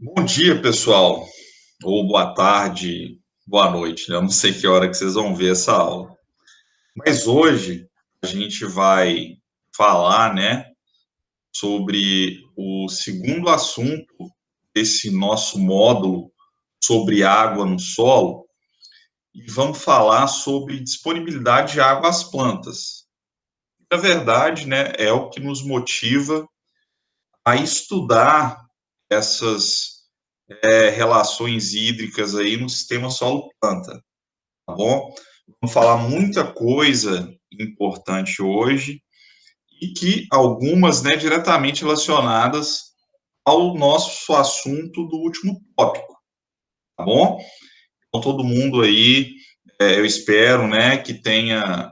Bom dia, pessoal, ou boa tarde, boa noite, né? Eu não sei que hora que vocês vão ver essa aula. Mas hoje a gente vai falar, né, sobre o segundo assunto desse nosso módulo sobre água no solo e vamos falar sobre disponibilidade de água às plantas. Na verdade, né, é o que nos motiva a estudar essas relações hídricas aí no sistema solo-planta. Tá bom? Vamos falar muita coisa importante hoje e que algumas, né, diretamente relacionadas ao nosso assunto do último tópico, tá bom? Então, todo mundo aí, eu espero, né, que tenha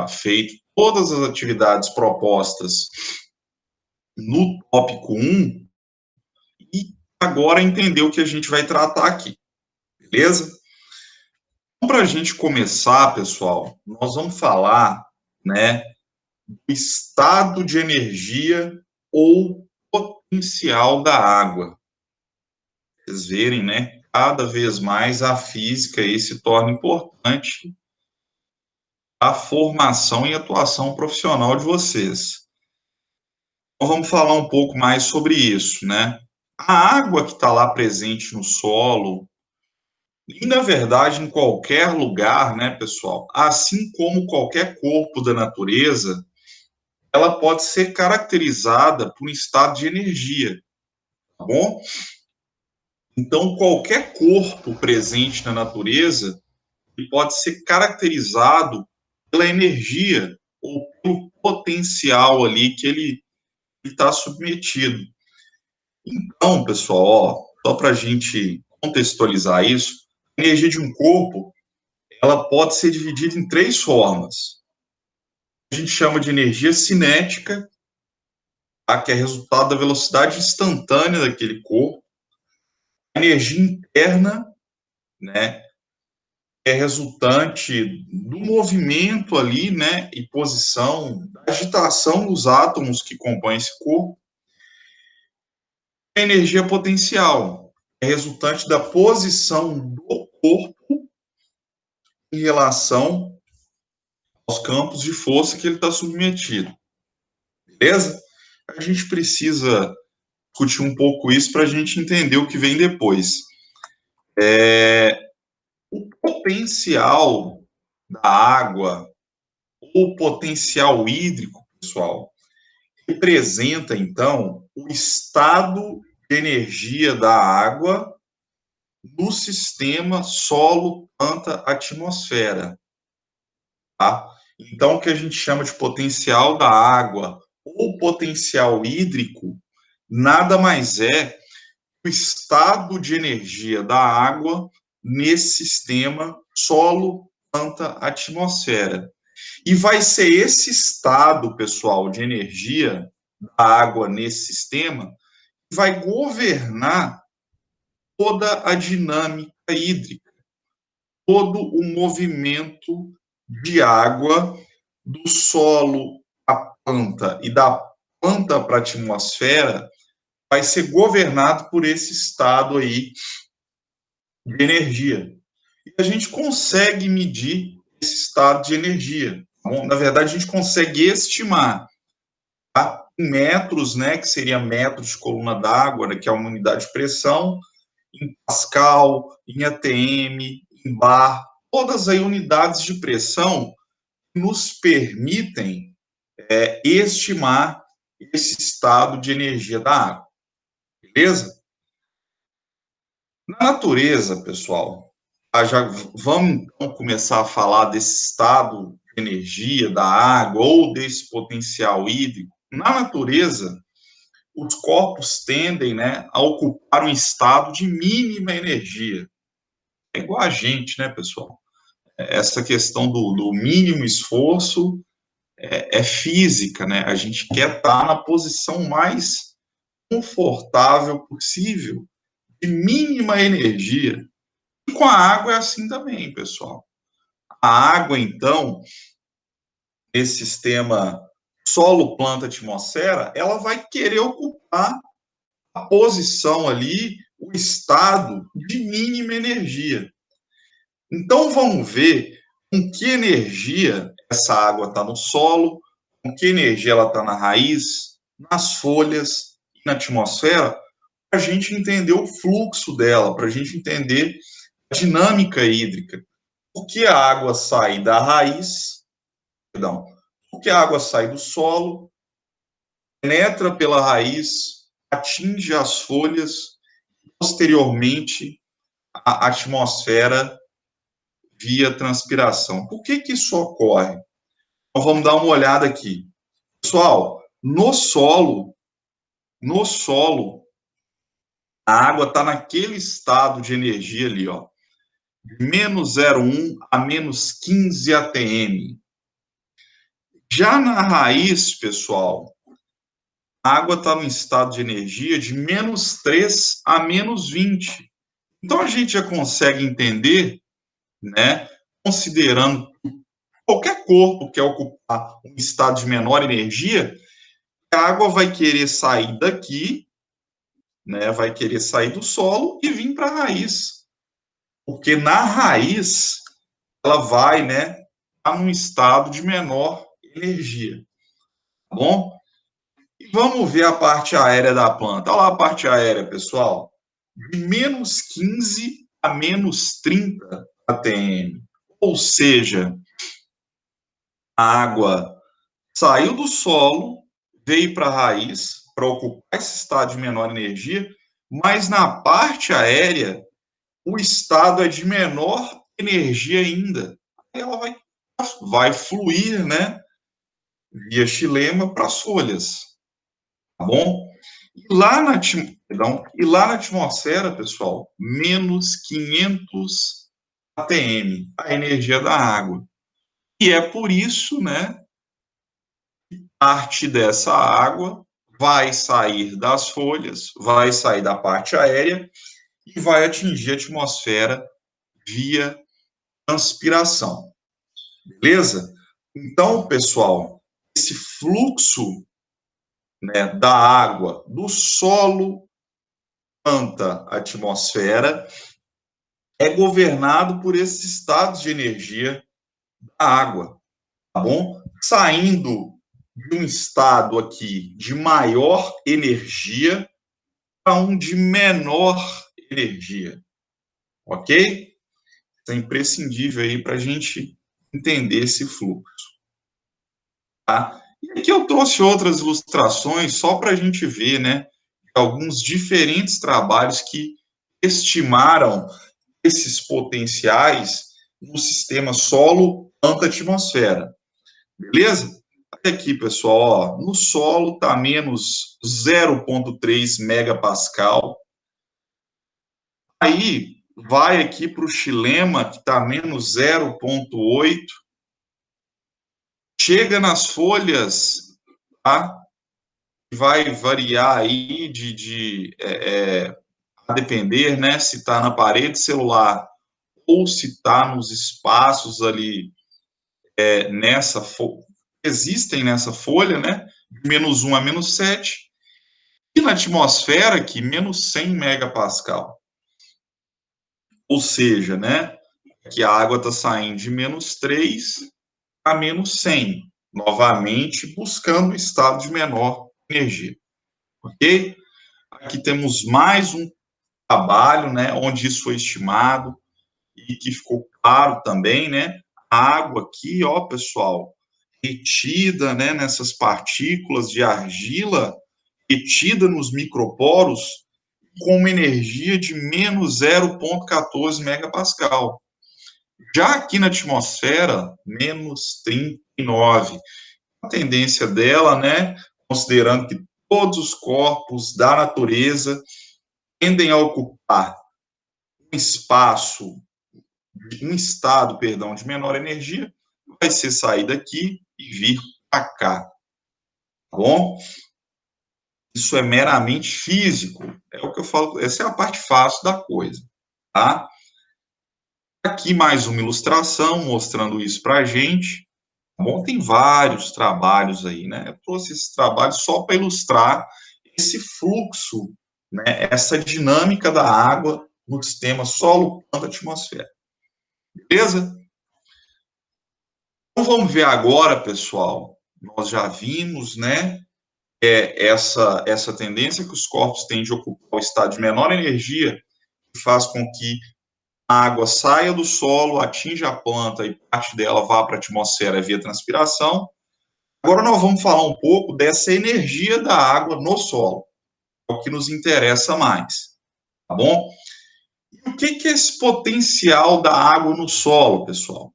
feito todas as atividades propostas no tópico um e agora entender o que a gente vai tratar aqui, beleza? Para a gente começar, pessoal, nós vamos falar, né, do estado de energia ou potencial da água. Vocês verem, né, cada vez mais a física aí se torna importante a formação e atuação profissional de vocês. Então, vamos falar um pouco mais sobre isso, né? A água que está lá presente no solo, e na verdade em qualquer lugar, né, pessoal, assim como qualquer corpo da natureza, ela pode ser caracterizada por um estado de energia, tá bom? Então, qualquer corpo presente na natureza ele pode ser caracterizado pela energia ou pelo potencial ali que ele está submetido. Então, pessoal, ó, só para a gente contextualizar isso, a energia de um corpo ela pode ser dividida em três formas. A gente chama de energia cinética, tá? Que é resultado da velocidade instantânea daquele corpo. A energia interna, né, é resultante do movimento ali, né, e posição, da agitação dos átomos que compõem esse corpo. A energia potencial é resultante da posição do corpo em relação aos campos de força que ele está submetido. Beleza? A gente precisa discutir um pouco isso para a gente entender o que vem depois. O potencial da água, o potencial hídrico, pessoal, representa, então, o estado de energia da água no sistema solo, planta, atmosfera. Tá? Então, o que a gente chama de potencial da água ou potencial hídrico nada mais é o estado de energia da água nesse sistema solo, planta, atmosfera. E vai ser esse estado, pessoal, de energia da água nesse sistema que vai governar toda a dinâmica hídrica, todo o movimento de água do solo à planta e da planta para a atmosfera vai ser governado por esse estado aí de energia. E a gente consegue medir esse estado de energia. Bom, na verdade, a gente consegue estimar, tá? Em metros, né, que seria metros de coluna d'água, né, que é uma unidade de pressão, em Pascal, em ATM, em bar, todas as unidades de pressão nos permitem estimar esse estado de energia da água, beleza? Na natureza, pessoal, já vamos então começar a falar desse estado de energia da água ou desse potencial hídrico. Na natureza, os corpos tendem, né, a ocupar um estado de mínima energia. É igual a gente, né, pessoal? Essa questão do mínimo esforço é física, né? A gente quer estar na posição mais confortável possível, de mínima energia. E com a água é assim também, pessoal. A água, então, esse sistema solo, planta, atmosfera, ela vai querer ocupar a posição ali o estado de mínima energia. Então, vamos ver com que energia essa água está no solo, com que energia ela está na raiz, nas folhas e na atmosfera, para a gente entender o fluxo dela, para a gente entender a dinâmica hídrica. Por que a água sai da raiz, perdão, por que a água sai do solo, penetra pela raiz, atinge as folhas, posteriormente a atmosfera via transpiração. Por que isso ocorre? Então, vamos dar uma olhada aqui. Pessoal, no solo, a água está naquele estado de energia ali, ó, de menos 0,1 a menos 15 atm. Já na raiz, pessoal, a água está no estado de energia de menos 3 a menos 20. Então, a gente já consegue entender, né, considerando qualquer corpo que quer ocupar um estado de menor energia, a água vai querer sair daqui, né, vai querer sair do solo e vir para a raiz. Porque na raiz, ela vai, né, estar num estado de menor energia. Tá bom? E vamos ver a parte aérea da planta. Olha lá a parte aérea, pessoal. De menos 15 a menos 30 atm. Ou seja, a água saiu do solo, veio para a raiz, para ocupar esse estado de menor energia, mas na parte aérea, o estado é de menor energia ainda. Ela vai fluir, né, via xilema para as folhas, tá bom? E lá na atmosfera, pessoal, menos 500 atm, a energia da água. E é por isso, né, parte dessa água vai sair das folhas, vai sair da parte aérea e vai atingir a atmosfera via transpiração. Beleza? Então, pessoal, esse fluxo, né, da água do solo, planta, atmosfera, é governado por esses estados de energia da água, tá bom? Saindo de um estado aqui de maior energia para um de menor energia, ok? Isso é imprescindível aí para a gente entender esse fluxo, tá? E aqui eu trouxe outras ilustrações só para a gente ver, né, alguns diferentes trabalhos que estimaram esses potenciais no sistema solo, planta, atmosfera. Beleza? Olha aqui, pessoal, ó, no solo está menos 0,3 megapascal. Aí vai aqui para o xilema, que está menos 0,8. Chega nas folhas, tá? Vai variar aí a depender, né, se está na parede celular ou se está nos espaços ali nessa existem nessa folha, né, de menos 1 a menos 7, e na atmosfera aqui, menos 100 megapascal. Ou seja, né, que a água está saindo de menos 3 a menos 100, novamente buscando o estado de menor energia. Ok? Aqui temos mais um trabalho, né, onde isso foi estimado e que ficou claro também, né, a água aqui, ó, pessoal, retida, né, nessas partículas de argila, retida nos microporos, com uma energia de menos 0,14 megapascal. Já aqui na atmosfera, menos 39. A tendência dela, né, considerando que todos os corpos da natureza tendem a ocupar um espaço, um estado, perdão, de menor energia, vai ser sair daqui e vir para cá, tá bom? Isso é meramente físico, é o que eu falo, essa é a parte fácil da coisa, tá? Aqui mais uma ilustração mostrando isso para a gente, tá bom? Tem vários trabalhos aí, né? Eu trouxe esses trabalhos só para ilustrar esse fluxo né, essa dinâmica da água no sistema solo, planta, atmosfera. Beleza? Então, vamos ver agora, pessoal, nós já vimos, né, essa tendência que os corpos têm de ocupar o estado de menor energia, que faz com que a água saia do solo, atinja a planta e parte dela vá para a atmosfera via transpiração. Agora nós vamos falar um pouco dessa energia da água no solo, é o que nos interessa mais, tá bom? E o que é esse potencial da água no solo, pessoal?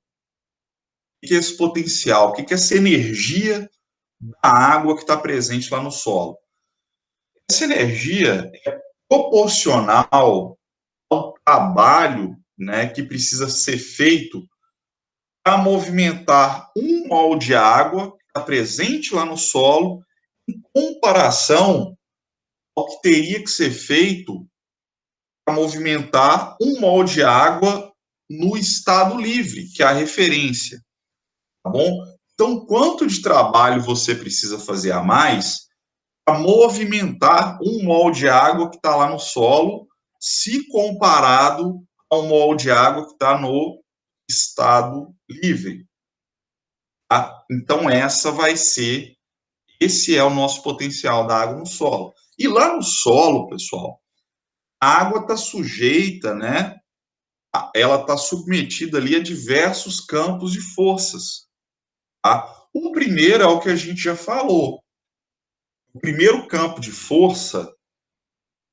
O que é esse potencial? O que é essa energia da água que está presente lá no solo? Essa energia é proporcional ao trabalho, né, que precisa ser feito para movimentar um mol de água que está presente lá no solo, em comparação ao que teria que ser feito para movimentar um mol de água no estado livre, que é a referência, tá bom? Então, quanto de trabalho você precisa fazer a mais para movimentar um mol de água que está lá no solo, se comparado ao mol de água que está no estado livre? Tá? Então, esse é o nosso potencial da água no solo. E lá no solo, pessoal, a água está sujeita, né? Ela está submetida ali a diversos campos de forças. Tá? O primeiro é o que a gente já falou. O primeiro campo de força,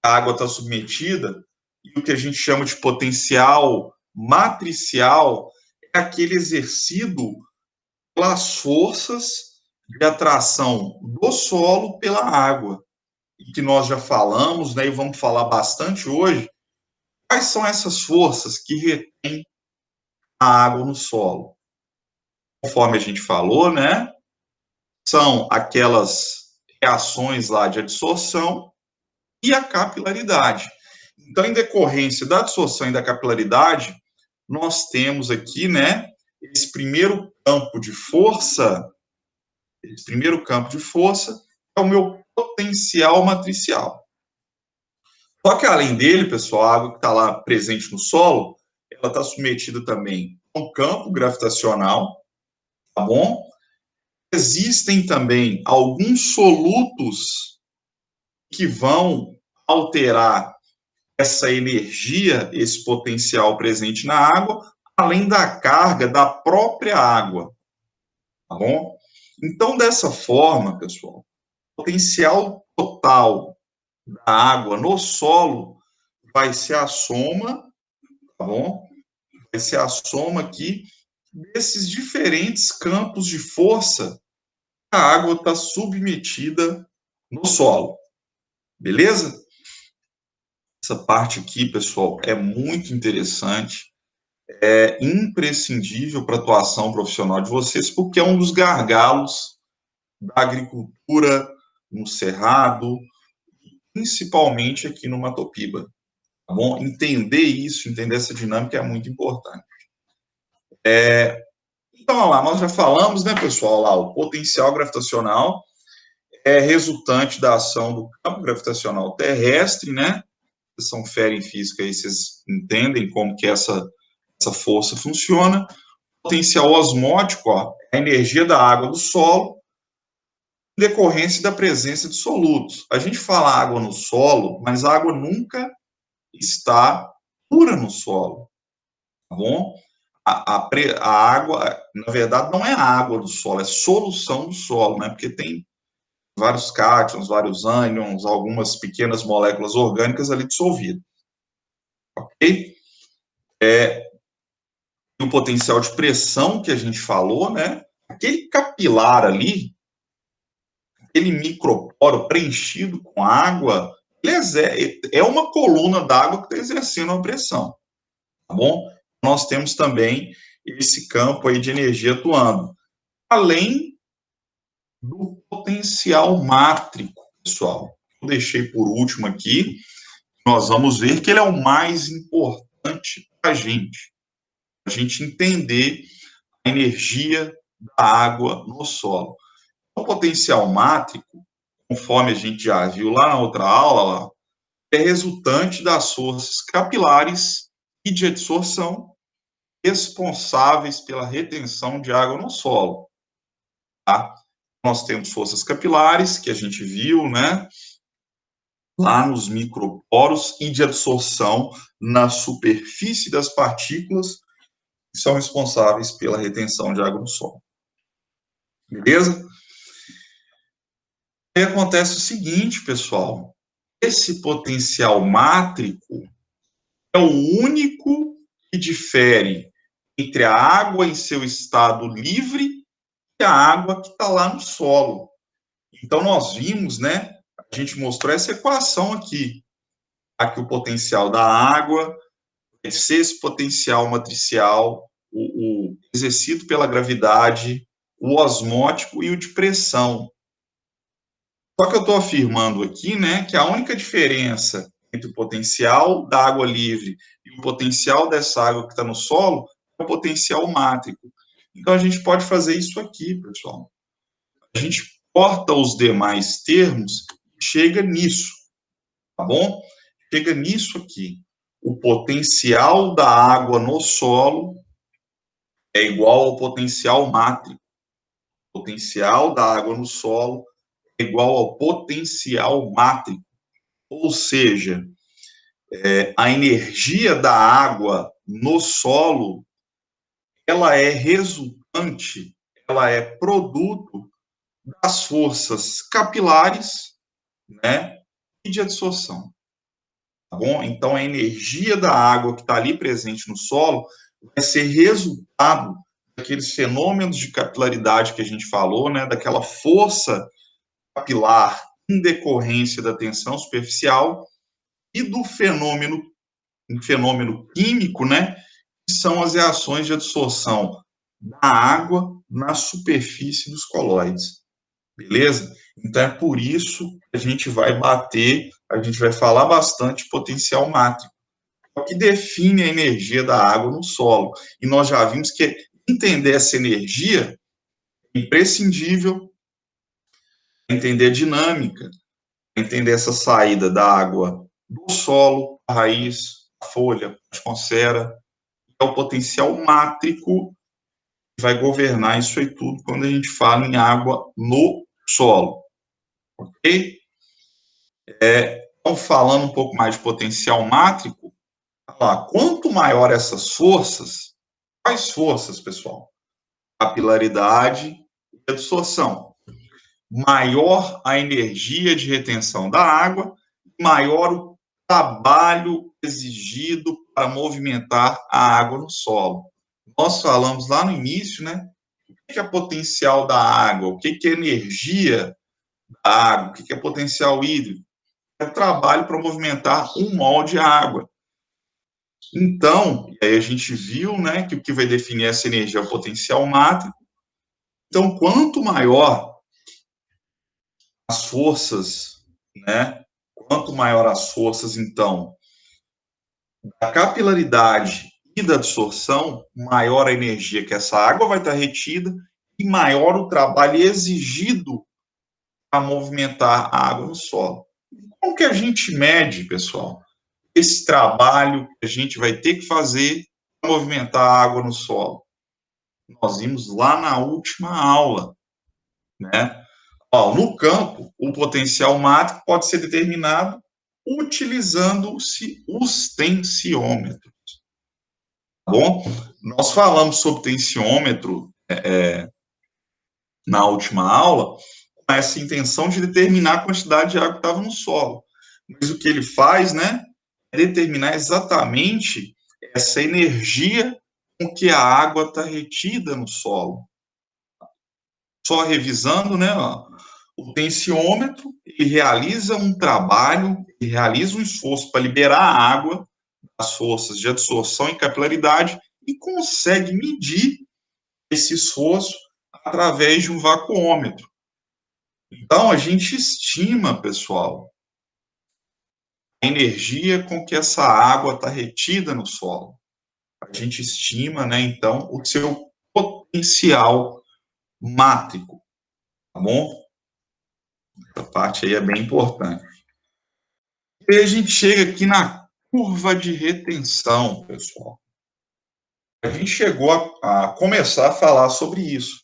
a água está submetida, e o que a gente chama de potencial matricial, é aquele exercido pelas forças de atração do solo pela água, e que nós já falamos, né, e vamos falar bastante hoje. Quais são essas forças que retêm a água no solo? Conforme a gente falou, né, são aquelas reações lá de adsorção e a capilaridade. Então, em decorrência da adsorção e da capilaridade, nós temos aqui, né, esse primeiro campo de força. Esse primeiro campo de força é o meu potencial matricial. Só que, além dele, pessoal, a água que está lá presente no solo, ela está submetida também a um campo gravitacional, tá bom? Existem também alguns solutos que vão alterar essa energia, esse potencial presente na água, além da carga da própria água, tá bom? Então, dessa forma, pessoal, o potencial total da água no solo vai ser a soma, tá bom? Vai ser a soma aqui desses diferentes campos de força que a água está submetida no solo, beleza? Essa parte aqui, pessoal, é muito interessante, é imprescindível para a atuação profissional de vocês, porque é um dos gargalos da agricultura no Cerrado, principalmente aqui no Matopiba, tá bom? Entender isso, entender essa dinâmica é muito importante. Então, olha lá, nós já falamos, né, pessoal, lá, o potencial gravitacional é resultante da ação do campo gravitacional terrestre, né? Vocês são fera em física aí, vocês entendem como que essa força funciona. Potencial osmótico, ó, é a energia da água do solo, em decorrência da presença de solutos. A gente fala água no solo, mas a água nunca está pura no solo, tá bom? A água, na verdade, não é a água do solo, é solução do solo, né? Porque tem vários cátions, vários ânions, algumas pequenas moléculas orgânicas ali dissolvidas, ok? O potencial de pressão que a gente falou, né? Aquele capilar ali, aquele microporo preenchido com água, é uma coluna d'água que está exercendo uma pressão, tá bom? Nós temos também esse campo aí de energia atuando, além do potencial mátrico, pessoal. Eu deixei por último aqui, nós vamos ver que ele é o mais importante para a gente entender a energia da água no solo. O potencial mátrico, conforme a gente já viu lá na outra aula, é resultante das forças capilares e de adsorção responsáveis pela retenção de água no solo. Tá? Nós temos forças capilares, que a gente viu, né, lá nos microporos, e de adsorção na superfície das partículas, que são responsáveis pela retenção de água no solo. Beleza? E acontece o seguinte, pessoal, esse potencial mátrico é o único que difere entre a água em seu estado livre e a água que está lá no solo. Então, nós vimos, né, a gente mostrou essa equação aqui, aqui o potencial da água vai ser esse potencial matricial, o exercido pela gravidade, o osmótico e o de pressão. Só que eu estou afirmando aqui, né, que a única diferença entre o potencial da água livre e o potencial dessa água que está no solo é o potencial mátrico. Então, a gente pode fazer isso aqui, pessoal. A gente corta os demais termos e chega nisso, tá bom? Chega nisso aqui. O potencial da água no solo é igual ao potencial mátrico. O potencial da água no solo é igual ao potencial mátrico. Ou seja, a energia da água no solo, ela é resultante, ela é produto das forças capilares, né, e de adsorção. Tá bom? Então, a energia da água que está ali presente no solo vai ser resultado daqueles fenômenos de capilaridade que a gente falou, né, daquela força capilar em decorrência da tensão superficial e do fenômeno químico, né, que são as reações de adsorção da água na superfície dos colóides. Beleza? Então, é por isso que a gente vai falar bastante de potencial mátrico, que define a energia da água no solo. E nós já vimos que entender essa energia é imprescindível para entender a dinâmica, para entender essa saída da água do solo, a raiz, a folha, a atmosfera, é o potencial mátrico que vai governar isso aí tudo quando a gente fala em água no solo. Ok? Então, falando um pouco mais de potencial mátrico, quanto maior essas forças, quais forças, pessoal? Capilaridade e adsorção. Maior a energia de retenção da água, maior o trabalho exigido para movimentar a água no solo. Nós falamos lá no início, né? O que é potencial da água? O que é energia da água? O que é potencial hídrico? É o trabalho para movimentar um mol de água. Então, aí a gente viu, né, que o que vai definir essa energia é o potencial mátrico. Então, quanto maior as forças, né, quanto maior as forças, então, da capilaridade e da absorção, maior a energia que essa água vai estar retida e maior o trabalho exigido para movimentar a água no solo. Como que a gente mede, pessoal, esse trabalho que a gente vai ter que fazer para movimentar a água no solo? Nós vimos lá na última aula, né? No campo, o potencial mátrico pode ser determinado utilizando-se os tensiômetros. Tá bom? Nós falamos sobre tensiômetro na última aula, com essa intenção de determinar a quantidade de água que estava no solo. Mas o que ele faz, né, é determinar exatamente essa energia com que a água está retida no solo. Só revisando, né, o tensiômetro, ele realiza um trabalho, ele realiza um esforço para liberar a água das forças de adsorção e capilaridade e consegue medir esse esforço através de um vacuômetro. Então, a gente estima, pessoal, a energia com que essa água está retida no solo. A gente estima, né, então, o seu potencial mátrico, tá bom? Essa parte aí é bem importante. E a gente chega aqui na curva de retenção, pessoal. A gente chegou a começar a falar sobre isso.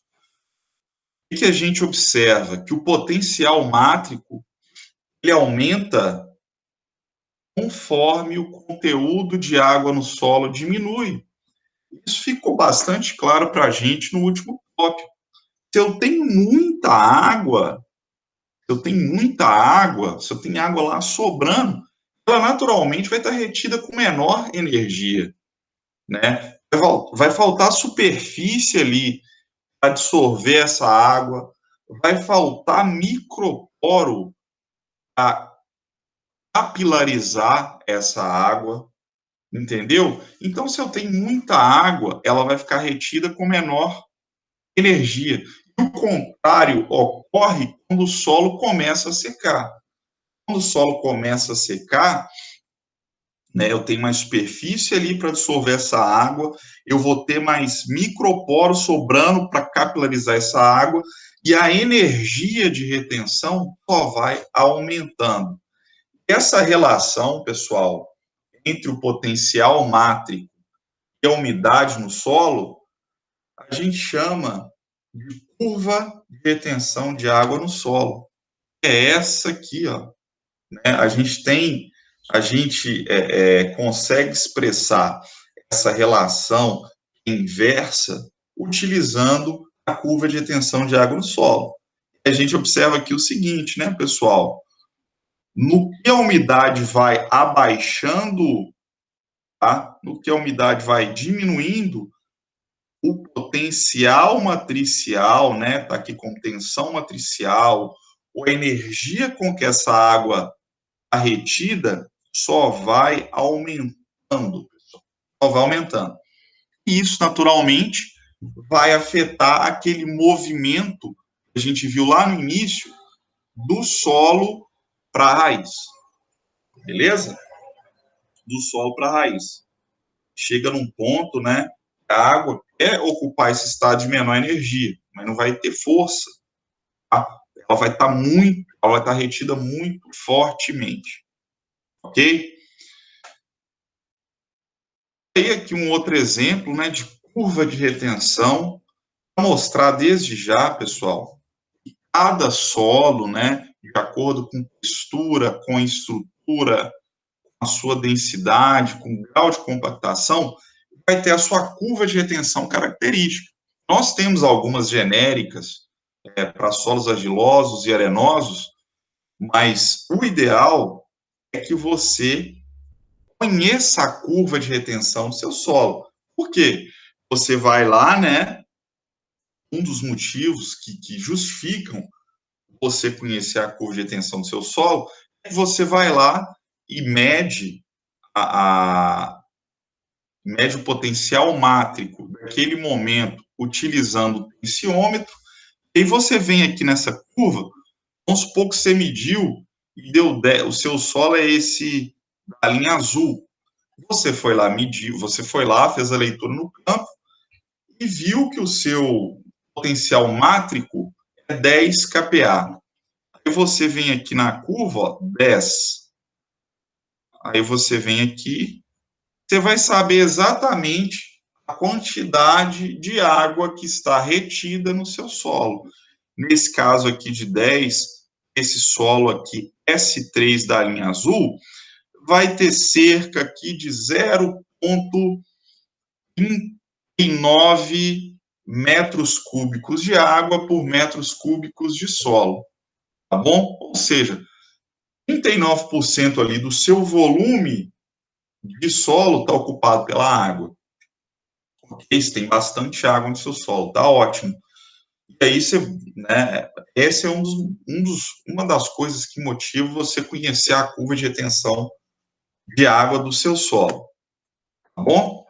O que a gente observa? Que o potencial mátrico ele aumenta conforme o conteúdo de água no solo diminui. Isso ficou bastante claro para a gente no último tópico. Se eu tenho muita água, se eu tenho água lá sobrando, ela naturalmente vai estar retida com menor energia, né? Vai faltar superfície ali para absorver essa água, vai faltar microporo para capilarizar essa água, entendeu? Então, se eu tenho muita água, ela vai ficar retida com menor energia. E o contrário ocorre quando o solo começa a secar. Quando o solo começa a secar, né, eu tenho mais superfície ali para absorver essa água, eu vou ter mais microporos sobrando para capilarizar essa água, e a energia de retenção só vai aumentando. Essa relação, pessoal, entre o potencial mátrico e a umidade no solo, a gente chama de curva de retenção de água no solo. É essa aqui, ó. Né? A gente consegue expressar essa relação inversa utilizando a curva de retenção de água no solo. A gente observa aqui o seguinte, né, pessoal? No que a umidade vai abaixando, tá? No que a umidade vai diminuindo, o potencial matricial, né? Tá aqui com tensão matricial, ou a energia com que essa água está retida, só vai aumentando, só vai aumentando. E isso, naturalmente, vai afetar aquele movimento que a gente viu lá no início do solo para a raiz. Beleza? Do solo para a raiz. Chega num ponto, né? A água quer ocupar esse estado de menor energia, mas não vai ter força. Tá? Ela vai estar retida muito fortemente. Ok? E aqui um outro exemplo, né, de curva de retenção, para mostrar desde já, pessoal, que cada solo, né, de acordo com textura, com estrutura, com a sua densidade, com o grau de compactação, vai ter a sua curva de retenção característica. Nós temos algumas genéricas para solos argilosos e arenosos, mas o ideal é que você conheça a curva de retenção do seu solo. Por quê? Você vai lá, né? Um dos motivos que justificam você conhecer a curva de retenção do seu solo é que você vai lá e mede o potencial mátrico daquele momento utilizando o tensiômetro, e você vem aqui nessa curva, vamos supor que você mediu e deu 10, o seu solo é esse da linha azul. Você foi lá, mediu, você foi lá, fez a leitura no campo e viu que o seu potencial mátrico é 10 kPa. Aí você vem aqui na curva, ó, 10. Aí você vem aqui, você vai saber exatamente a quantidade de água que está retida no seu solo. Nesse caso aqui de 10, esse solo aqui, S3 da linha azul, vai ter cerca aqui de 0,39 metros cúbicos de água por metros cúbicos de solo, tá bom? Ou seja, 39% ali do seu volume de solo está ocupado pela água. Ok? Você tem bastante água no seu solo, tá ótimo. E aí você, né, essa é uma das coisas que motiva você conhecer a curva de retenção de água do seu solo, tá bom?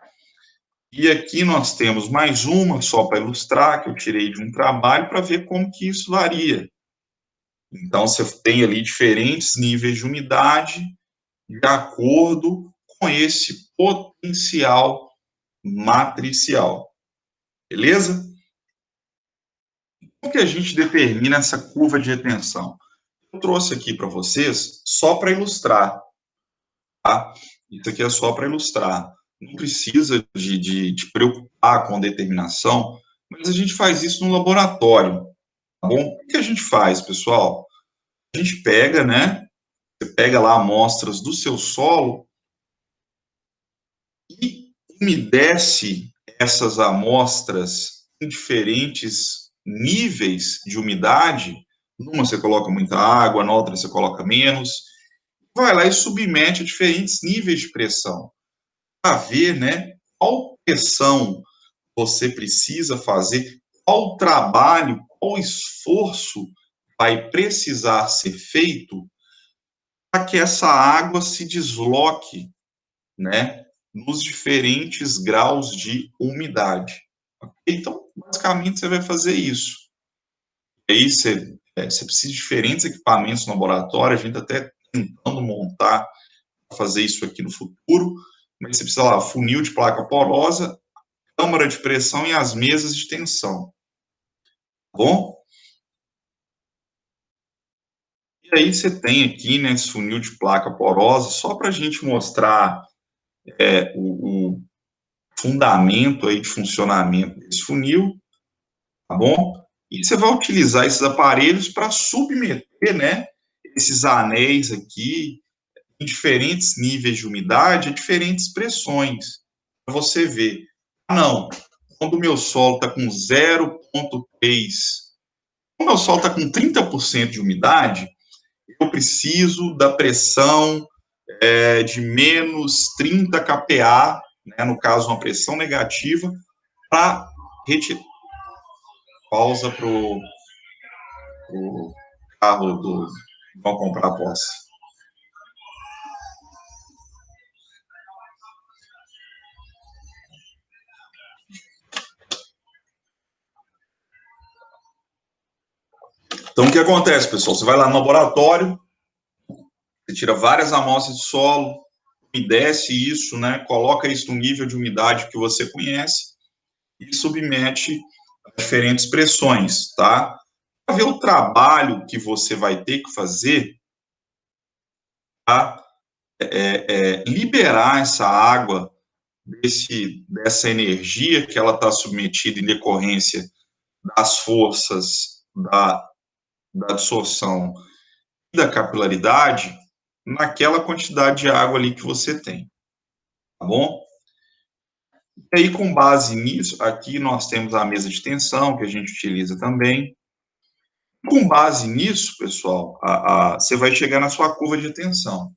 E aqui nós temos mais uma, só para ilustrar, que eu tirei de um trabalho, para ver como que isso varia. Então, você tem ali diferentes níveis de umidade, de acordo com esse potencial matricial. Beleza? Como que a gente determina essa curva de retenção? Eu trouxe aqui para vocês, só para ilustrar. tá? Isso aqui é só para ilustrar. Não precisa de preocupar com determinação, mas a gente faz isso no laboratório, tá bom? O que a gente faz, pessoal? A gente pega, né? Você pega lá amostras do seu solo e umedece essas amostras em diferentes níveis de umidade. Numa você coloca muita água, na outra você coloca menos. Vai lá e submete a diferentes níveis de pressão, para ver, né, qual pressão você precisa fazer, qual trabalho, qual esforço vai precisar ser feito para que essa água se desloque, né, nos diferentes graus de umidade. Então, basicamente, você vai fazer isso. E aí, você precisa de diferentes equipamentos no laboratório, a gente até tentando montar, fazer isso aqui no futuro, mas você precisa lá, funil de placa porosa, câmara de pressão e as mesas de tensão. Tá bom? E aí você tem aqui, né, esse funil de placa porosa, só para a gente mostrar o fundamento aí de funcionamento desse funil, tá bom? E você vai utilizar esses aparelhos para submeter, né, esses anéis aqui em diferentes níveis de umidade, a diferentes pressões. Para você ver. Não, quando o meu solo está com 0,3, quando o meu solo está com 30% de umidade, eu preciso da pressão de menos 30 kPa, né, no caso, uma pressão negativa, para retirar. Pausa para o carro do vão comprar a posse. Então, o que acontece, pessoal? Você vai lá no laboratório, você tira várias amostras de solo, umedece isso, né? Coloca isso no nível de umidade que você conhece e submete a diferentes pressões, tá? Para ver o trabalho que você vai ter que fazer para liberar essa água dessa energia que ela está submetida em decorrência das forças da absorção e da capilaridade naquela quantidade de água ali que você tem, tá bom? E aí, com base nisso, aqui nós temos a mesa de tensão, que a gente utiliza também. Com base nisso, pessoal, você vai chegar na sua curva de retenção.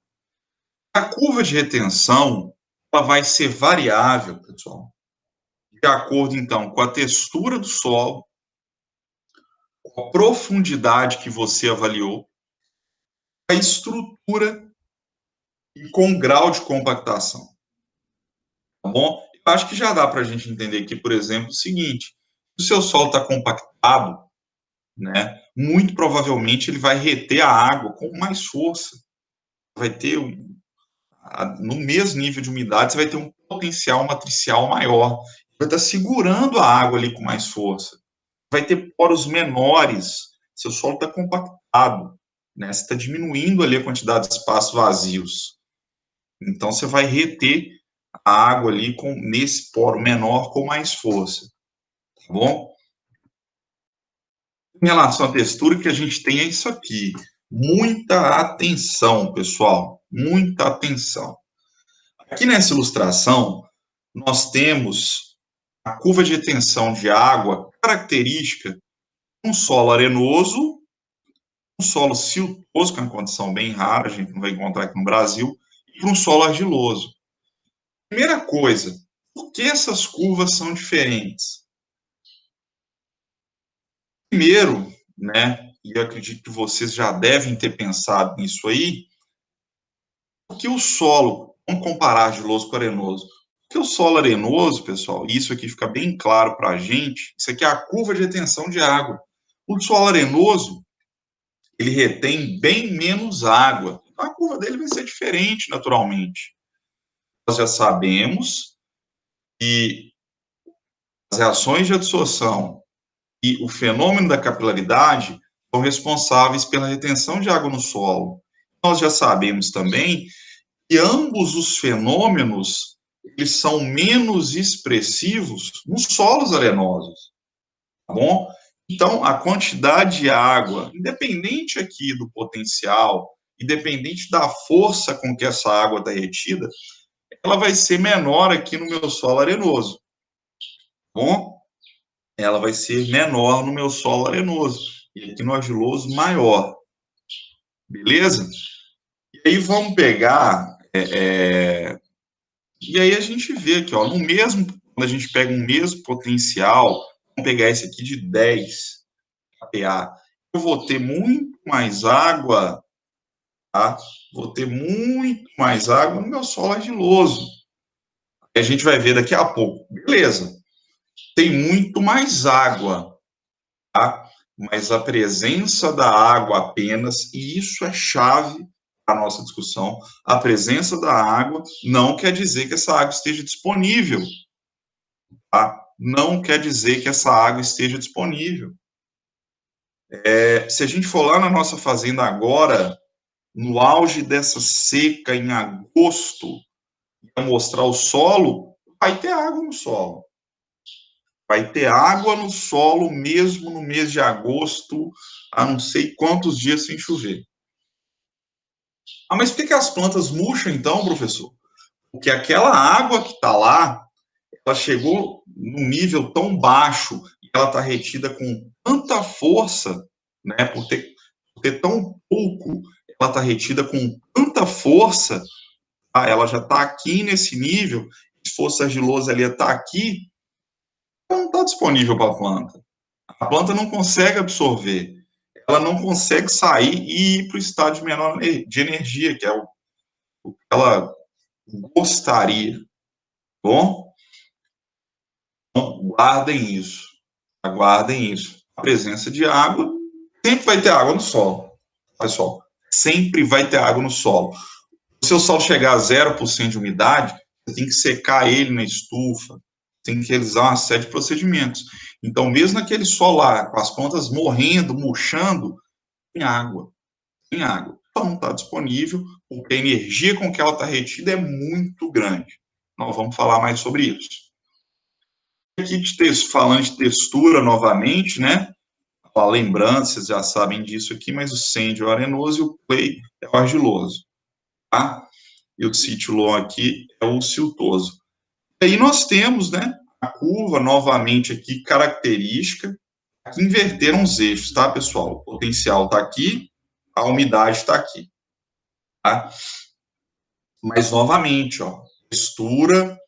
A curva de retenção, ela vai ser variável, pessoal, de acordo, então, com a textura do solo, com a profundidade que você avaliou, a estrutura e com o grau de compactação. Tá bom? Eu acho que já dá para a gente entender aqui, por exemplo, o seguinte: se o seu solo está compactado, né, muito provavelmente ele vai reter a água com mais força. Vai ter, no mesmo nível de umidade, você vai ter um potencial matricial maior. Vai estar segurando a água ali com mais força. Vai ter poros menores. Seu solo está compactado, né? Você está diminuindo ali a quantidade de espaços vazios. Então, você vai reter a água ali nesse poro menor com mais força. Tá bom? Em relação à textura, o que a gente tem é isso aqui. Muita atenção, pessoal. Muita atenção. Aqui nessa ilustração, nós temos a curva de retenção de água característica de um solo arenoso, um solo siltoso, que é uma condição bem rara, a gente não vai encontrar aqui no Brasil, e para um solo argiloso. Primeira coisa, por que essas curvas são diferentes? Primeiro, né, e eu acredito que vocês já devem ter pensado nisso aí, porque o solo, vamos comparar argiloso com arenoso, porque o solo arenoso, pessoal, e isso aqui fica bem claro para a gente, isso aqui é a curva de retenção de água. O solo arenoso, ele retém bem menos água. Então, a curva dele vai ser diferente, naturalmente. Nós já sabemos que as reações de absorção e o fenômeno da capilaridade são responsáveis pela retenção de água no solo. Nós já sabemos também E ambos os fenômenos, eles são menos expressivos nos solos arenosos, tá bom? Então, a quantidade de água, independente aqui do potencial, independente da força com que essa água está retida, ela vai ser menor aqui no meu solo arenoso, tá bom? Ela vai ser menor no meu solo arenoso, e aqui no argiloso, maior, beleza? E aí vamos pegar, e aí a gente vê aqui, ó, no mesmo, quando a gente pega um mesmo potencial, vamos pegar esse aqui de 10 kPa, eu vou ter muito mais água, tá? Vou ter muito mais água no meu solo argiloso. A gente vai ver daqui a pouco. Beleza, tem muito mais água, tá? Mas a presença da água apenas, e isso é chave para a nossa discussão, a presença da água não quer dizer que essa água esteja disponível, tá? Não quer dizer que essa água esteja disponível. Se a gente for lá na nossa fazenda agora, no auge dessa seca, em agosto, para mostrar o solo, vai ter água no solo. Vai ter água no solo mesmo no mês de agosto, a não sei quantos dias sem chover. Ah, mas por que as plantas murcham então, professor? Porque aquela água que está lá, ela chegou num nível tão baixo e ela está retida com tanta força, né, por ter tão pouco, ela está retida com tanta força, tá? Ela já está aqui nesse nível, se fosse argilosa, ela ia estar aqui, ela não está disponível para a planta. A planta não consegue absorver, ela não consegue sair e ir para o estado de menor de energia, que é o que ela gostaria. Bom, então, guardem isso, aguardem isso. A presença de água, sempre vai ter água no solo, pessoal. Sempre vai ter água no solo. Se o seu solo chegar a 0% de umidade, você tem que secar ele na estufa, tem que realizar uma série de procedimentos. Então, mesmo naquele solo lá, com as plantas morrendo, murchando, tem água. Tem água. Só não está disponível, porque a energia com que ela está retida é muito grande. Nós vamos falar mais sobre isso. Aqui, falando de textura novamente, né? Lembrando, vocês já sabem disso aqui, mas o sandy é o arenoso e o clay é o argiloso, tá? E o sítio aqui é o siltoso. E aí nós temos, né, a curva novamente aqui característica, que inverteram os eixos, tá, pessoal? O potencial está aqui, a umidade está aqui, tá? Mas novamente, ó, textura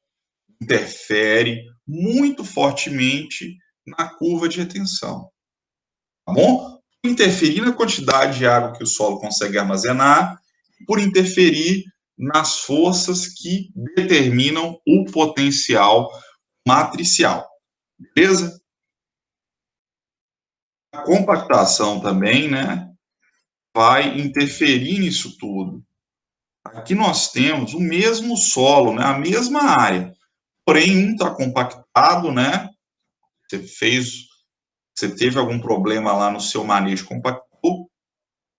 interfere muito fortemente na curva de retenção, tá bom? Interferir na quantidade de água que o solo consegue armazenar, por interferir nas forças que determinam o potencial matricial, beleza? A compactação também, né, vai interferir nisso tudo. Aqui nós temos o mesmo solo, né, a mesma área, porém um está compactado, né, você teve algum problema lá no seu manejo, compactou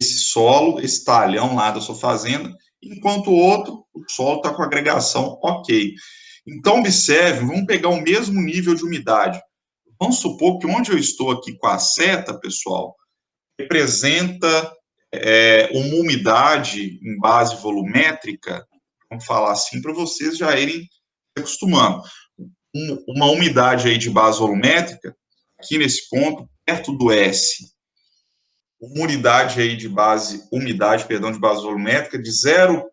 esse solo, esse talhão lá da sua fazenda, enquanto o outro, o solo está com agregação ok. Então, observe, vamos pegar o mesmo nível de umidade. Vamos supor que onde eu estou aqui com a seta, pessoal, representa uma umidade em base volumétrica, vamos falar assim, para vocês já irem se acostumando. Uma umidade aí de base volumétrica, aqui nesse ponto, perto do S, uma unidade aí de base, umidade, perdão, de base volumétrica de 0,3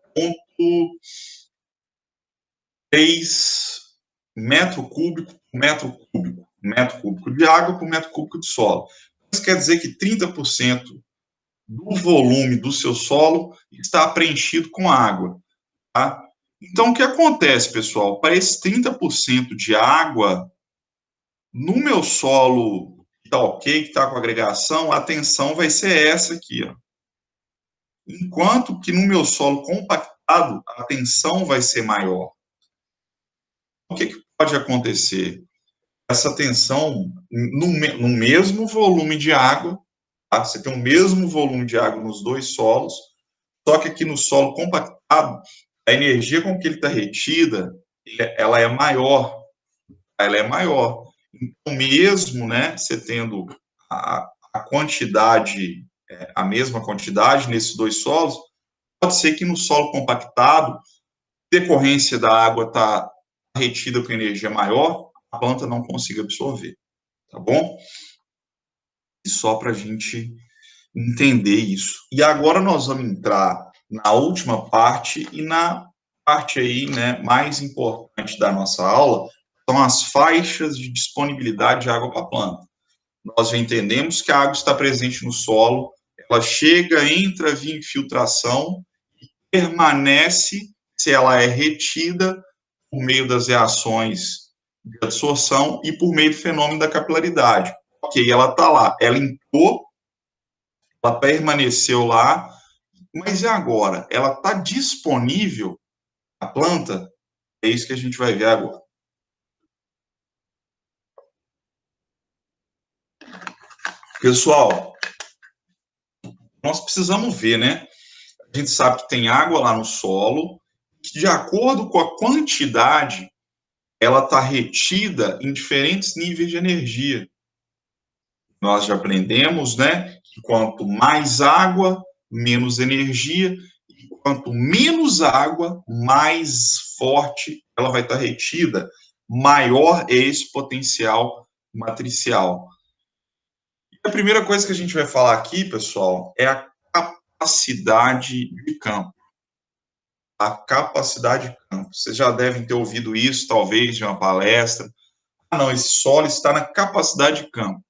metro cúbico por metro cúbico de água por metro cúbico de solo. Isso quer dizer que 30% do volume do seu solo está preenchido com água, tá? Então, o que acontece, pessoal? Para esse 30% de água, no meu solo que está ok, que está com agregação, a tensão vai ser essa aqui, ó. Enquanto que no meu solo compactado, a tensão vai ser maior. O que pode acontecer? Essa tensão, no mesmo volume de água, tá? Você tem o mesmo volume de água nos dois solos, só que aqui no solo compactado, a energia com que ele está retida, ela é maior, ela é maior. Então, mesmo, né, você tendo a quantidade, a mesma quantidade nesses dois solos, pode ser que no solo compactado, decorrência da água estar retida com energia maior, a planta não consiga absorver, tá bom? E só para a gente entender isso. E agora nós vamos entrar na última parte e na parte aí, né, mais importante da nossa aula, são as faixas de disponibilidade de água para a planta. Nós já entendemos que a água está presente no solo, ela chega, entra via infiltração, permanece se ela é retida por meio das reações de absorção e por meio do fenômeno da capilaridade. Ok, ela está lá, ela entrou, ela permaneceu lá, mas e agora? Ela está disponível, a planta? É isso que a gente vai ver agora. Pessoal, nós precisamos ver, né? A gente sabe que tem água lá no solo, que de acordo com a quantidade, ela está retida em diferentes níveis de energia. Nós já aprendemos, né, que quanto mais água, menos energia, e quanto menos água, mais forte ela vai estar retida, maior é esse potencial matricial. E a primeira coisa que a gente vai falar aqui, pessoal, é a capacidade de campo. A capacidade de campo. Vocês já devem ter ouvido isso, talvez, de uma palestra. Ah, não, esse solo está na capacidade de campo.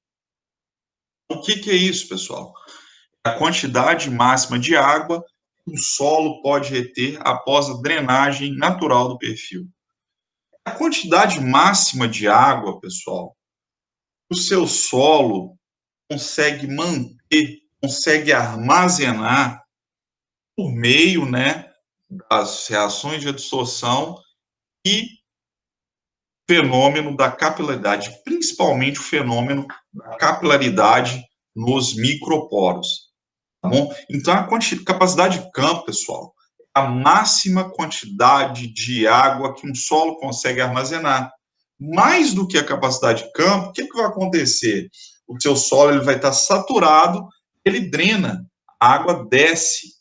O que é isso, pessoal? A quantidade máxima de água que o solo pode reter após a drenagem natural do perfil. A quantidade máxima de água, pessoal, o seu solo consegue manter, consegue armazenar por meio, né, das reações de absorção e fenômeno da capilaridade, principalmente o fenômeno da capilaridade nos microporos. Tá bom? Então, a capacidade de campo, pessoal, é a máxima quantidade de água que um solo consegue armazenar. Mais do que a capacidade de campo, o que vai acontecer? O seu solo ele vai estar saturado, ele drena, a água desce,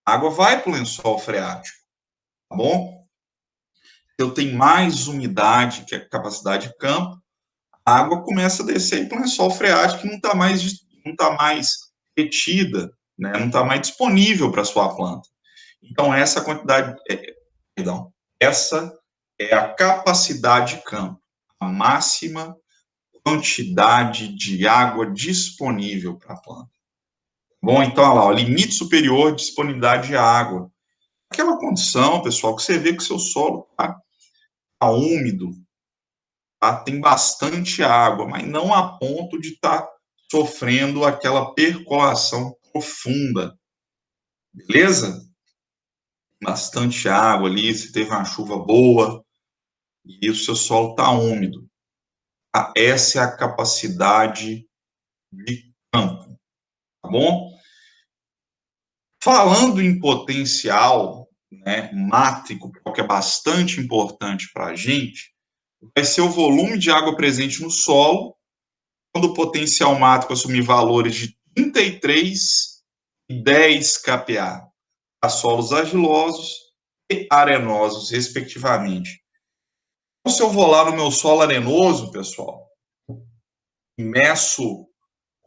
a água vai para o lençol freático, tá bom? Eu tenho mais umidade que a capacidade de campo, a água começa a descer para o lençol freático que não tá mais retida, né? Não está mais disponível para a sua planta. Então, essa quantidade, perdão, essa é a capacidade de campo, a máxima quantidade de água disponível para a planta. Bom, então, olha lá, o limite superior de disponibilidade de água. Aquela condição, pessoal, que você vê que o seu solo está úmido, tá? Tem bastante água, mas não a ponto de estar sofrendo aquela percolação profunda. Beleza? Bastante água ali, se teve uma chuva boa e o seu solo está úmido. Essa é a capacidade de campo, tá bom? Falando em potencial, né, mátrico, que é bastante importante para a gente, vai ser o volume de água presente no solo, quando o potencial mátrico assumir valores de 33 e 10 kPa, a solos argilosos e arenosos, respectivamente. Então, se eu vou lá no meu solo arenoso, pessoal, meço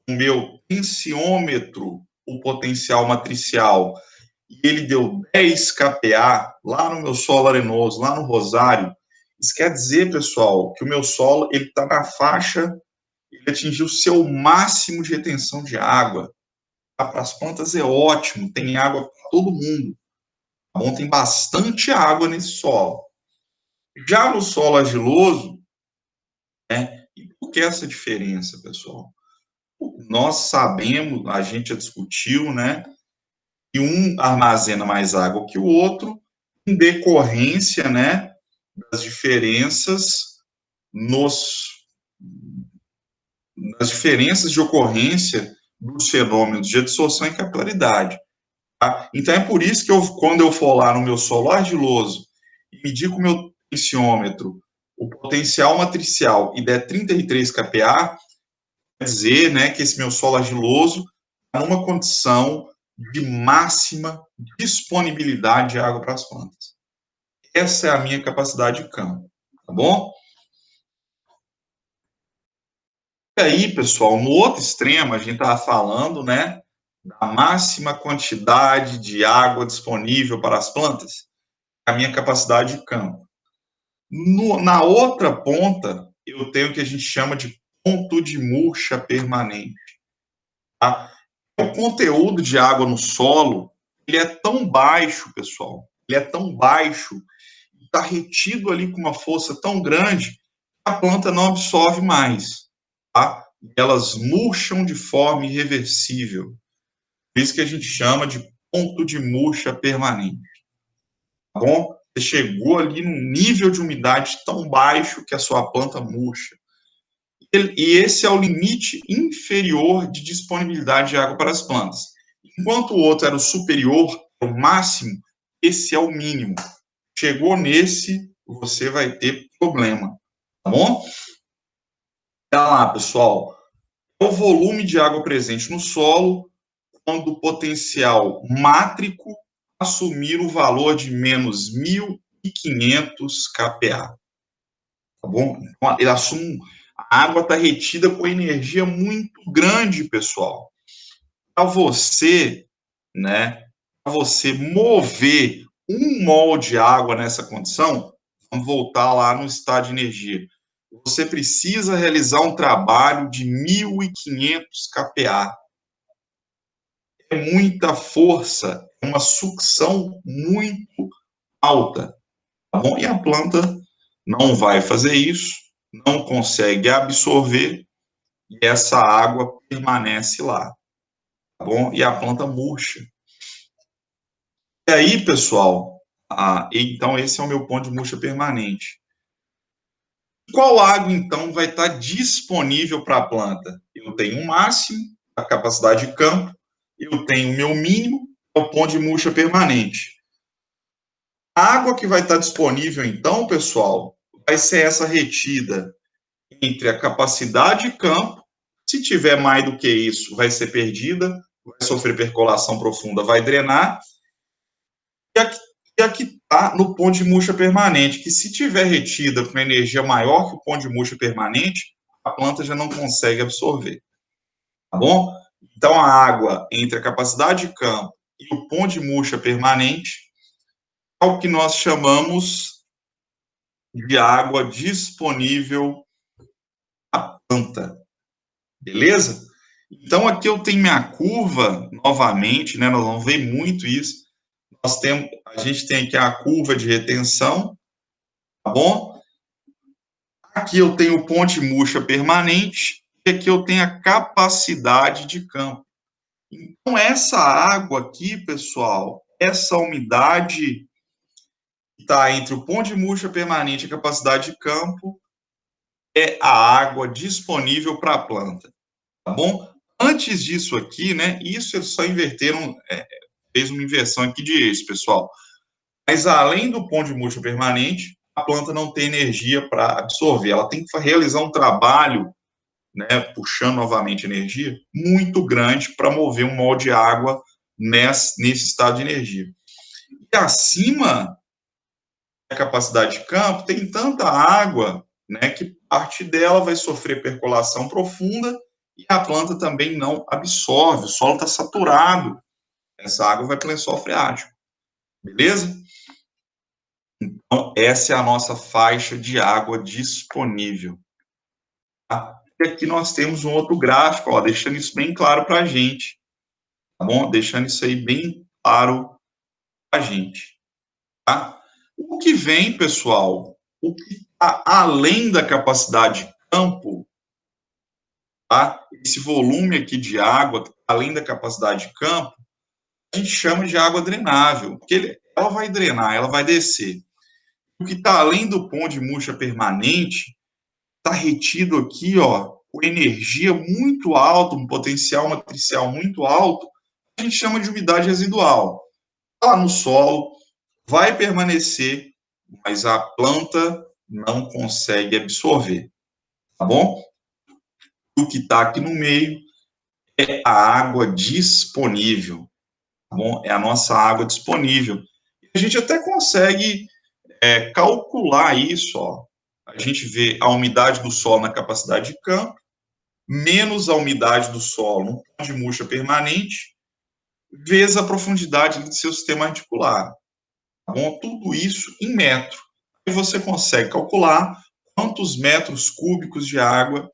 o meu tensiômetro, o potencial matricial, e ele deu 10 kPa lá no meu solo arenoso, lá no Rosário, isso quer dizer, pessoal, que o meu solo ele está na faixa, ele atingiu o seu máximo de retenção de água. Para as plantas é ótimo, tem água para todo mundo. Tá bom? Tem bastante água nesse solo. Já no solo argiloso, né? E por que essa diferença, pessoal? Nós sabemos, a gente já discutiu, né? Que um armazena mais água que o outro, em decorrência, né? Das diferenças nas diferenças de ocorrência dos fenômenos de absorção e capilaridade. Tá? Então, é por isso que quando eu for lá no meu solo argiloso e medir com o meu tensiômetro o potencial matricial e der 33 kPa, quer dizer, né, que esse meu solo argiloso está numa condição de máxima disponibilidade de água para as plantas. Essa é a minha capacidade de campo, tá bom? E aí, pessoal, no outro extremo, a gente estava falando, né, da máxima quantidade de água disponível para as plantas, a minha capacidade de campo. Na outra ponta, eu tenho o que a gente chama de ponto de murcha permanente. Tá? O conteúdo de água no solo, ele é tão baixo, pessoal, ele é tão baixo, está retido ali com uma força tão grande, que a planta não absorve mais. Tá? Elas murcham de forma irreversível. Por isso que a gente chama de ponto de murcha permanente. Tá bom? Você chegou ali num nível de umidade tão baixo que a sua planta murcha. E esse é o limite inferior de disponibilidade de água para as plantas. Enquanto o outro era o superior, o máximo, esse é o mínimo. Chegou nesse, você vai ter problema. Tá bom? Olha lá, pessoal. O volume de água presente no solo quando o potencial mátrico assumir o valor de menos 1.500 kPa. Tá bom? Então, ele assume, a água está retida com energia muito grande, pessoal. Para você, né, para você mover 1 mol de água nessa condição, vamos voltar lá no estado de energia. Você precisa realizar um trabalho de 1.500 kPa. É muita força, é uma sucção muito alta, tá bom? E a planta não vai fazer isso, não consegue absorver e essa água permanece lá, tá bom? E a planta murcha. E aí, pessoal, então esse é o meu ponto de murcha permanente. Qual água, então, vai estar disponível para a planta? Eu tenho um máximo, a capacidade de campo, eu tenho o meu mínimo, é o ponto de murcha permanente. A água que vai estar disponível, então, pessoal, vai ser essa retida entre a capacidade de campo, se tiver mais do que isso, vai ser perdida, vai sofrer percolação profunda, vai drenar, e a que está no ponto de murcha permanente, que se tiver retida com energia maior que o ponto de murcha permanente, a planta já não consegue absorver, tá bom? Então, a água entre a capacidade de campo e o ponto de murcha permanente é o que nós chamamos de água disponível à planta, beleza? Então, aqui eu tenho minha curva, novamente, né, nós vamos ver muito isso, a gente tem aqui a curva de retenção, tá bom? Aqui eu tenho o ponte murcha permanente, e aqui eu tenho a capacidade de campo. Então, essa água aqui, pessoal, essa umidade que está entre o ponto de murcha permanente e a capacidade de campo, é a água disponível para a planta, tá bom? Antes disso aqui, né, isso eles só inverteram, fez uma inversão aqui de eixo, pessoal. Mas além do ponto de murcha permanente, a planta não tem energia para absorver, ela tem que realizar um trabalho, né, puxando novamente energia, muito grande para mover 1 mol de água nesse estado de energia. E acima da capacidade de campo, tem tanta água, né, que parte dela vai sofrer percolação profunda e a planta também não absorve, o solo está saturado, essa água vai para o lençol freático, beleza? Então, essa é a nossa faixa de água disponível. Tá? E aqui nós temos um outro gráfico, ó, deixando isso bem claro para a gente, tá bom? Deixando isso aí bem claro para a gente, tá? O que vem, pessoal, o que está além da capacidade de campo, tá? Esse volume aqui de água, além da capacidade de campo, a gente chama de água drenável, porque ela vai drenar, ela vai descer. O que está além do ponto de murcha permanente está retido aqui, ó, com energia muito alta, um potencial matricial muito alto, a gente chama de umidade residual. Lá no solo, vai permanecer, mas a planta não consegue absorver, tá bom? O que está aqui no meio é a água disponível, tá bom? É a nossa água disponível. A gente até consegue calcular isso, ó. A gente vê a umidade do solo na capacidade de campo, menos a umidade do solo no pão de murcha permanente, vezes a profundidade do seu sistema radicular. Tá bom? Tudo isso em metro. E você consegue calcular quantos metros cúbicos de água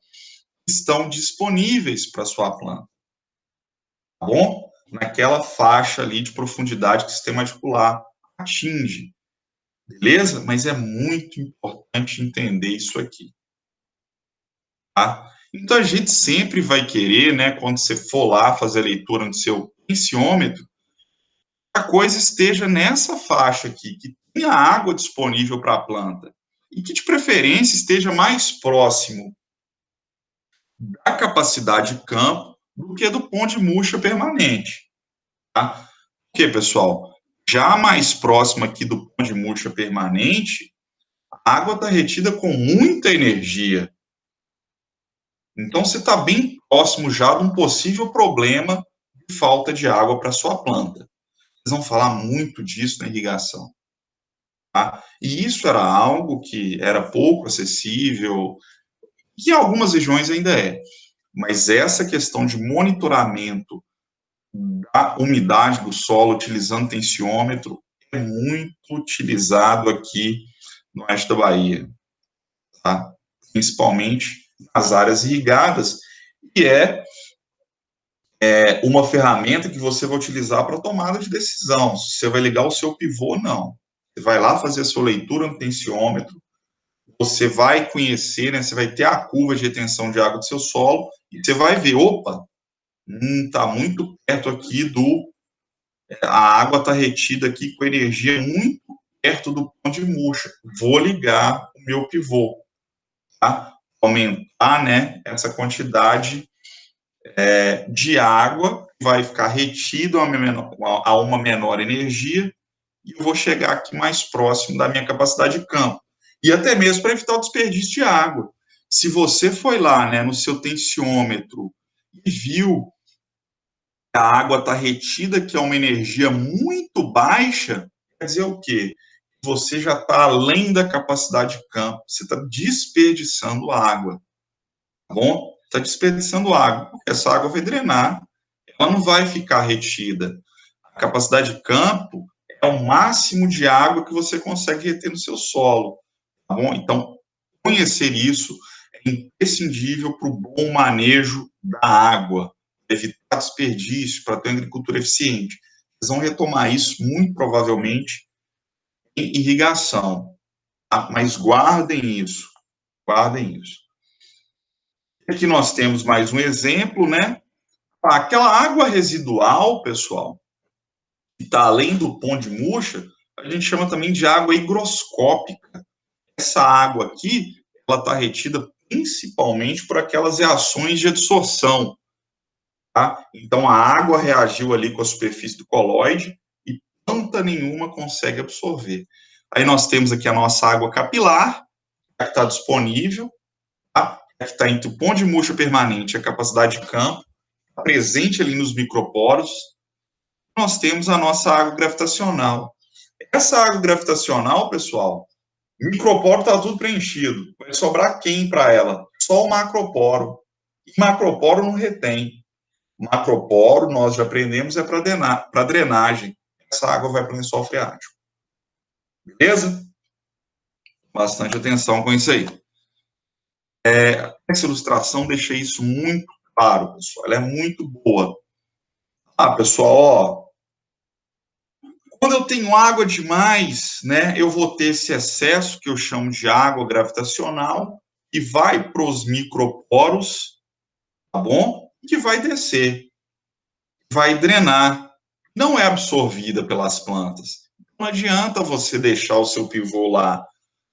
estão disponíveis para sua planta. Tá bom? Naquela faixa ali de profundidade que o sistema radicular atinge. Beleza? Mas é muito importante entender isso aqui. Tá? Então, a gente sempre vai querer, né, quando você for lá fazer a leitura no seu tensiômetro, a coisa esteja nessa faixa aqui, que tenha água disponível para a planta. E que, de preferência, esteja mais próximo da capacidade de campo do que do pão de murcha permanente. Tá? Porque, pessoal, já mais próximo aqui do pão de murcha permanente, a água está retida com muita energia. Então, você está bem próximo já de um possível problema de falta de água para sua planta. Eles vão falar muito disso na irrigação. Tá? E isso era algo que era pouco acessível, que em algumas regiões ainda é. Mas essa questão de monitoramento da umidade do solo utilizando tensiômetro é muito utilizado aqui no oeste da Bahia, tá? Principalmente nas áreas irrigadas, e é uma ferramenta que você vai utilizar para tomada de decisão. Se você vai ligar o seu pivô ou não. Você vai lá fazer a sua leitura no tensiômetro, você vai conhecer, né, você vai ter a curva de retenção de água do seu solo, e você vai ver, opa, está muito perto aqui a água está retida aqui com energia muito perto do pão de murcha. Vou ligar o meu pivô, tá? Aumentar, né, essa quantidade de água, vai ficar retido a uma menor energia, e eu vou chegar aqui mais próximo da minha capacidade de campo. E até mesmo para evitar o desperdício de água. Se você foi lá, né, no seu tensiômetro e viu que a água está retida, que é uma energia muito baixa, quer dizer o quê? Você já está além da capacidade de campo, você está desperdiçando água, tá bom? Está desperdiçando água, porque essa água vai drenar, ela não vai ficar retida. A capacidade de campo é o máximo de água que você consegue reter no seu solo, tá bom? Então, conhecer isso é imprescindível para o bom manejo da água, evitar desperdício, para ter uma agricultura eficiente. Vocês vão retomar isso, muito provavelmente, em irrigação, tá? Mas guardem isso, guardem isso. Aqui nós temos mais um exemplo, né? Aquela água residual, pessoal, que está além do pão de murcha, a gente chama também de água higroscópica. Essa água aqui, ela está retida principalmente por aquelas reações de adsorção, tá? Então, a água reagiu ali com a superfície do coloide e planta nenhuma consegue absorver. Aí nós temos aqui a nossa água capilar, que está disponível, tá? Que está entre o pão de murcha permanente e a capacidade de campo, tá presente ali nos microporos. Nós temos a nossa água gravitacional. Essa água gravitacional, pessoal, o microporo está tudo preenchido. Vai sobrar quem para ela? Só o macroporo. E macroporo não retém. Macroporo, nós já aprendemos, é para drenagem. Essa água vai para o lençol freático. Beleza? Bastante atenção com isso aí. Essa ilustração deixa isso muito claro, pessoal. Ela é muito boa. Pessoal, ó, quando eu tenho água demais, né, eu vou ter esse excesso que eu chamo de água gravitacional que vai para os microporos, tá bom? Que vai descer, vai drenar, não é absorvida pelas plantas. Não adianta você deixar o seu pivô lá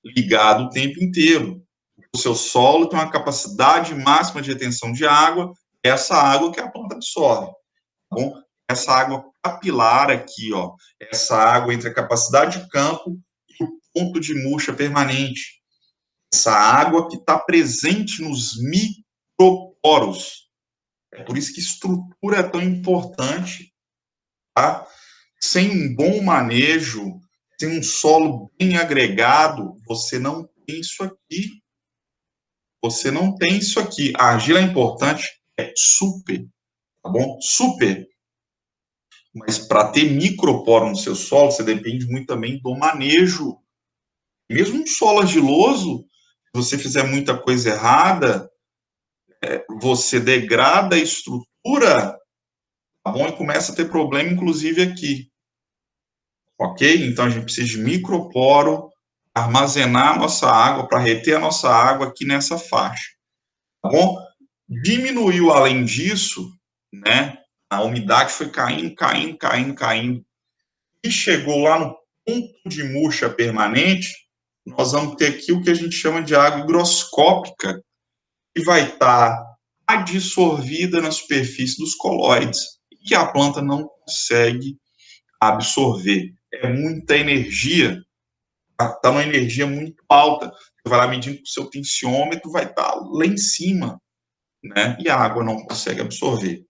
ligado o tempo inteiro. O seu solo tem uma capacidade máxima de retenção de água, essa água que a planta absorve, tá bom? essa água capilar aqui, ó, essa água entre a capacidade de campo e o ponto de murcha permanente. Essa água que está presente nos microporos. É por isso que estrutura é tão importante, tá? Sem um bom manejo, sem um solo bem agregado, você não tem isso aqui. Você não tem isso aqui. A argila é importante, é super, tá bom? Super. Mas para ter microporo no seu solo, você depende muito também do manejo. Mesmo um solo argiloso, se você fizer muita coisa errada, você degrada a estrutura, tá bom? E começa a ter problema, inclusive aqui. Ok? Então a gente precisa de microporo, armazenar a nossa água, para reter a nossa água aqui nessa faixa. Tá bom? Diminuiu além disso, né? A umidade foi caindo, caindo, caindo, caindo. E chegou lá no ponto de murcha permanente, nós vamos ter aqui o que a gente chama de água higroscópica, que vai estar adsorvida na superfície dos colóides, e que a planta não consegue absorver. É muita energia, está numa energia muito alta. Você vai lá medindo com o seu tensiômetro, vai estar lá em cima, né? E a água não consegue absorver.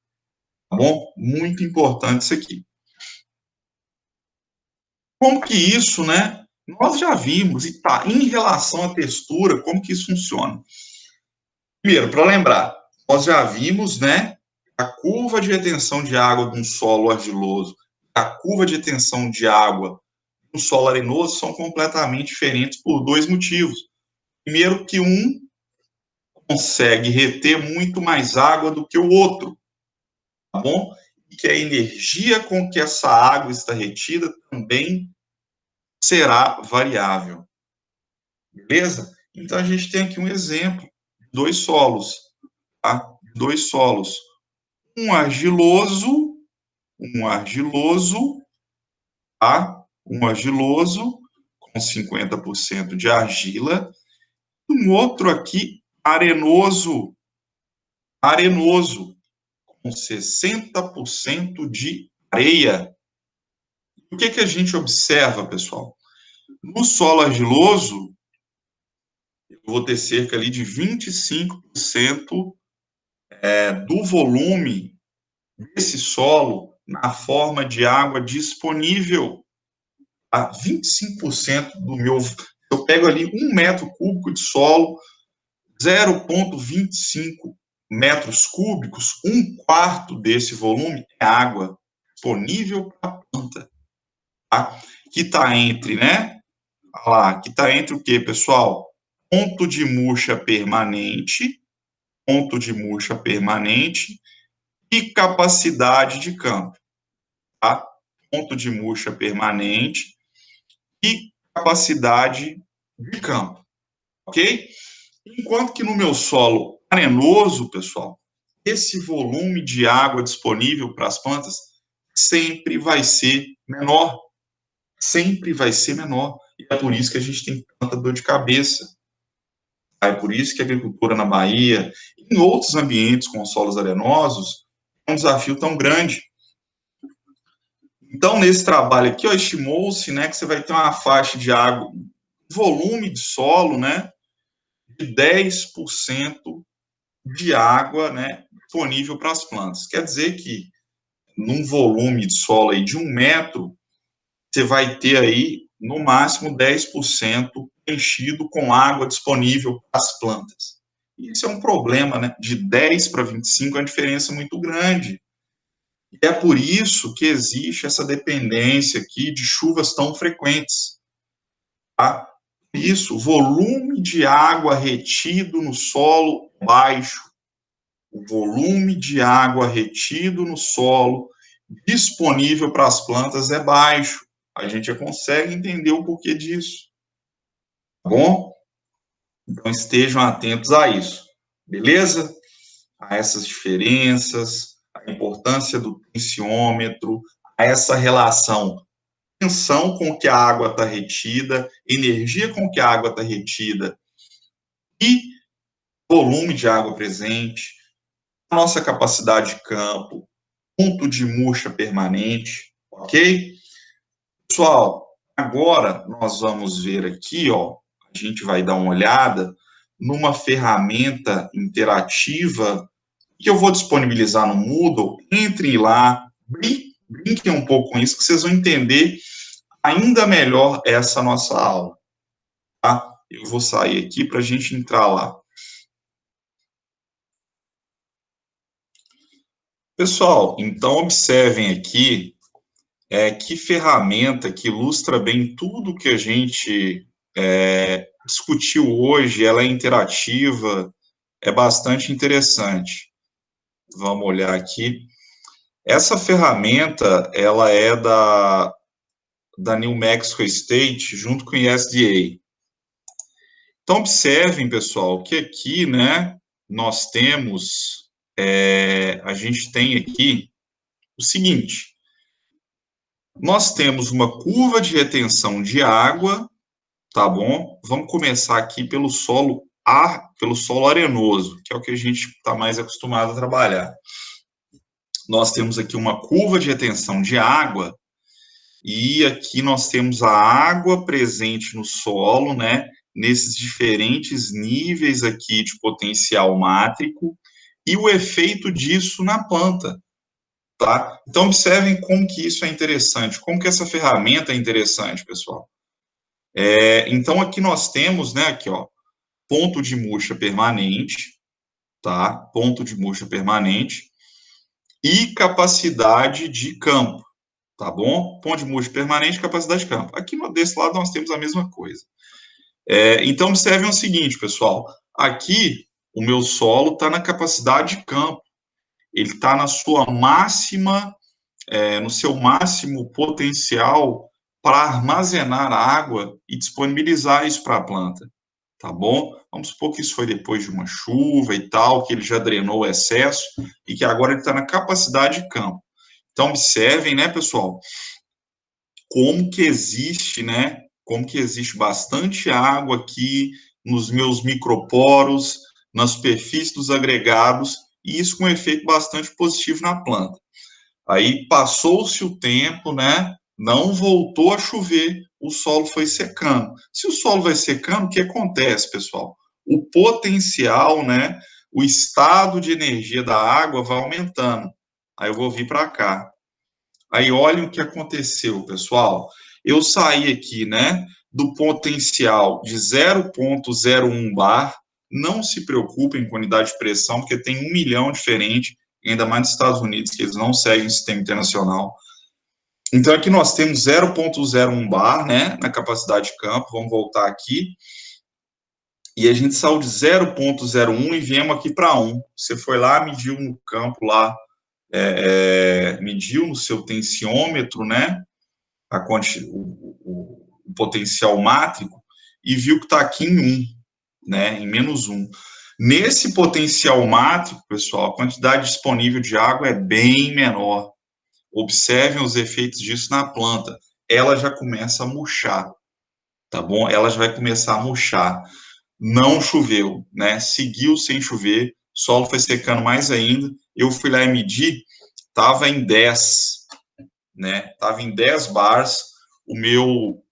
Tá bom? Muito importante isso aqui. Como que isso, né? Nós já vimos, e tá, em relação à textura, como que isso funciona? Primeiro, para lembrar, nós já vimos, né, a curva de retenção de água de um solo argiloso, a curva de retenção de água do solo arenoso são completamente diferentes por dois motivos. Primeiro, que um consegue reter muito mais água do que o outro, tá bom? E que a energia com que essa água está retida também será variável. Beleza? Então, a gente tem aqui um exemplo de dois solos, tá? Dois solos. Um argiloso, tá? Um argiloso com 50% de argila, um outro aqui arenoso com 60% de areia. O que que a gente observa, pessoal? No solo argiloso, eu vou ter cerca ali de 25% do volume desse solo na forma de água disponível. A 25% do meu. Eu pego ali 1 metro cúbico de solo, 0,25 metros cúbicos, 1/4 desse volume é água disponível para a planta. Tá? Que está entre, né? Olha lá, que está entre o que, pessoal? Ponto de murcha permanente e capacidade de campo. Tá? Ponto de murcha permanente e capacidade de campo. Ok? Enquanto que no meu solo arenoso, pessoal, esse volume de água disponível para as plantas sempre vai ser menor. Sempre vai ser menor. E é por isso que a gente tem tanta dor de cabeça. É por isso que a agricultura na Bahia, em outros ambientes com solos arenosos, é um desafio tão grande. Então, nesse trabalho aqui, estimou-se, né, que você vai ter uma faixa de água, volume de solo, né, de 10% de água, né, disponível para as plantas. Quer dizer que, num volume de solo aí de 1 metro, você vai ter aí, no máximo, 10% enchido com água disponível para as plantas. E isso é um problema, né? De 10 para 25 é uma diferença muito grande. E é por isso que existe essa dependência aqui de chuvas tão frequentes. Tá? Isso, o volume de água retido no solo é baixo. O volume de água retido no solo disponível para as plantas é baixo. A gente já consegue entender o porquê disso. Tá bom? Então estejam atentos a isso. Beleza? A essas diferenças, a importância do tensiômetro, a essa relação tensão com que a água está retida, energia com que a água está retida e volume de água presente, a nossa capacidade de campo, ponto de murcha permanente, ok? Pessoal, agora nós vamos ver aqui, ó, a gente vai dar uma olhada numa ferramenta interativa que eu vou disponibilizar no Moodle. Entrem lá, brinquem um pouco com isso, que vocês vão entender ainda melhor essa nossa aula, tá? Eu vou sair aqui para a gente entrar lá. Pessoal, então observem aqui que ferramenta que ilustra bem tudo que a gente discutiu hoje. Ela é interativa, é bastante interessante. Vamos olhar aqui. Essa ferramenta, ela é da New Mexico State, junto com o ISDA. Então, observem, pessoal, que aqui, né, nós temos, a gente tem aqui o seguinte: nós temos uma curva de retenção de água, tá bom? Vamos começar aqui pelo solo arenoso, que é o que a gente está mais acostumado a trabalhar. Nós temos aqui uma curva de retenção de água, e aqui nós temos a água presente no solo, né? Nesses diferentes níveis aqui de potencial mátrico, e o efeito disso na planta, tá? Então, observem como que isso é interessante, como que essa ferramenta é interessante, pessoal. Então, aqui nós temos, né, aqui, ó, ponto de murcha permanente, tá? Ponto de murcha permanente e capacidade de campo, tá bom? Ponto de murcha permanente e capacidade de campo. Aqui desse lado nós temos a mesma coisa. Então, observem o seguinte, pessoal. Aqui, o meu solo está na capacidade de campo. Ele está na sua máxima, no seu máximo potencial para armazenar água e disponibilizar isso para a planta, tá bom? Vamos supor que isso foi depois de uma chuva e tal, que ele já drenou o excesso e que agora ele está na capacidade de campo. Então, observem, né, pessoal, como que existe, né, como que existe bastante água aqui nos meus microporos, na superfície dos agregados, e isso com um efeito bastante positivo na planta. Aí passou-se o tempo, né? Não voltou a chover, o solo foi secando. Se o solo vai secando, o que acontece, pessoal? O potencial, né? O estado de energia da água vai aumentando. Aí eu vou vir para cá. Aí olhem o que aconteceu, pessoal. Eu saí aqui, né? Do potencial de 0,01 bar. Não se preocupem com unidade de pressão, porque tem 1 milhão diferente, ainda mais nos Estados Unidos, que eles não seguem o sistema internacional. Então, aqui nós temos 0,01 bar, né, na capacidade de campo. Vamos voltar aqui. E a gente saiu de 0,01 e viemos aqui para 1. Você foi lá, mediu no campo lá, mediu no seu tensiômetro, né, o potencial mátrico, e viu que está aqui em 1, né, em menos 1. Nesse potencial mátrico, pessoal, a quantidade disponível de água é bem menor. Observem os efeitos disso na planta. Ela já começa a murchar, tá bom? Ela já vai começar a murchar. Não choveu, né? Seguiu sem chover, o solo foi secando mais ainda. Eu fui lá e medi, estava em 10, né? Estava em 10 bars o meu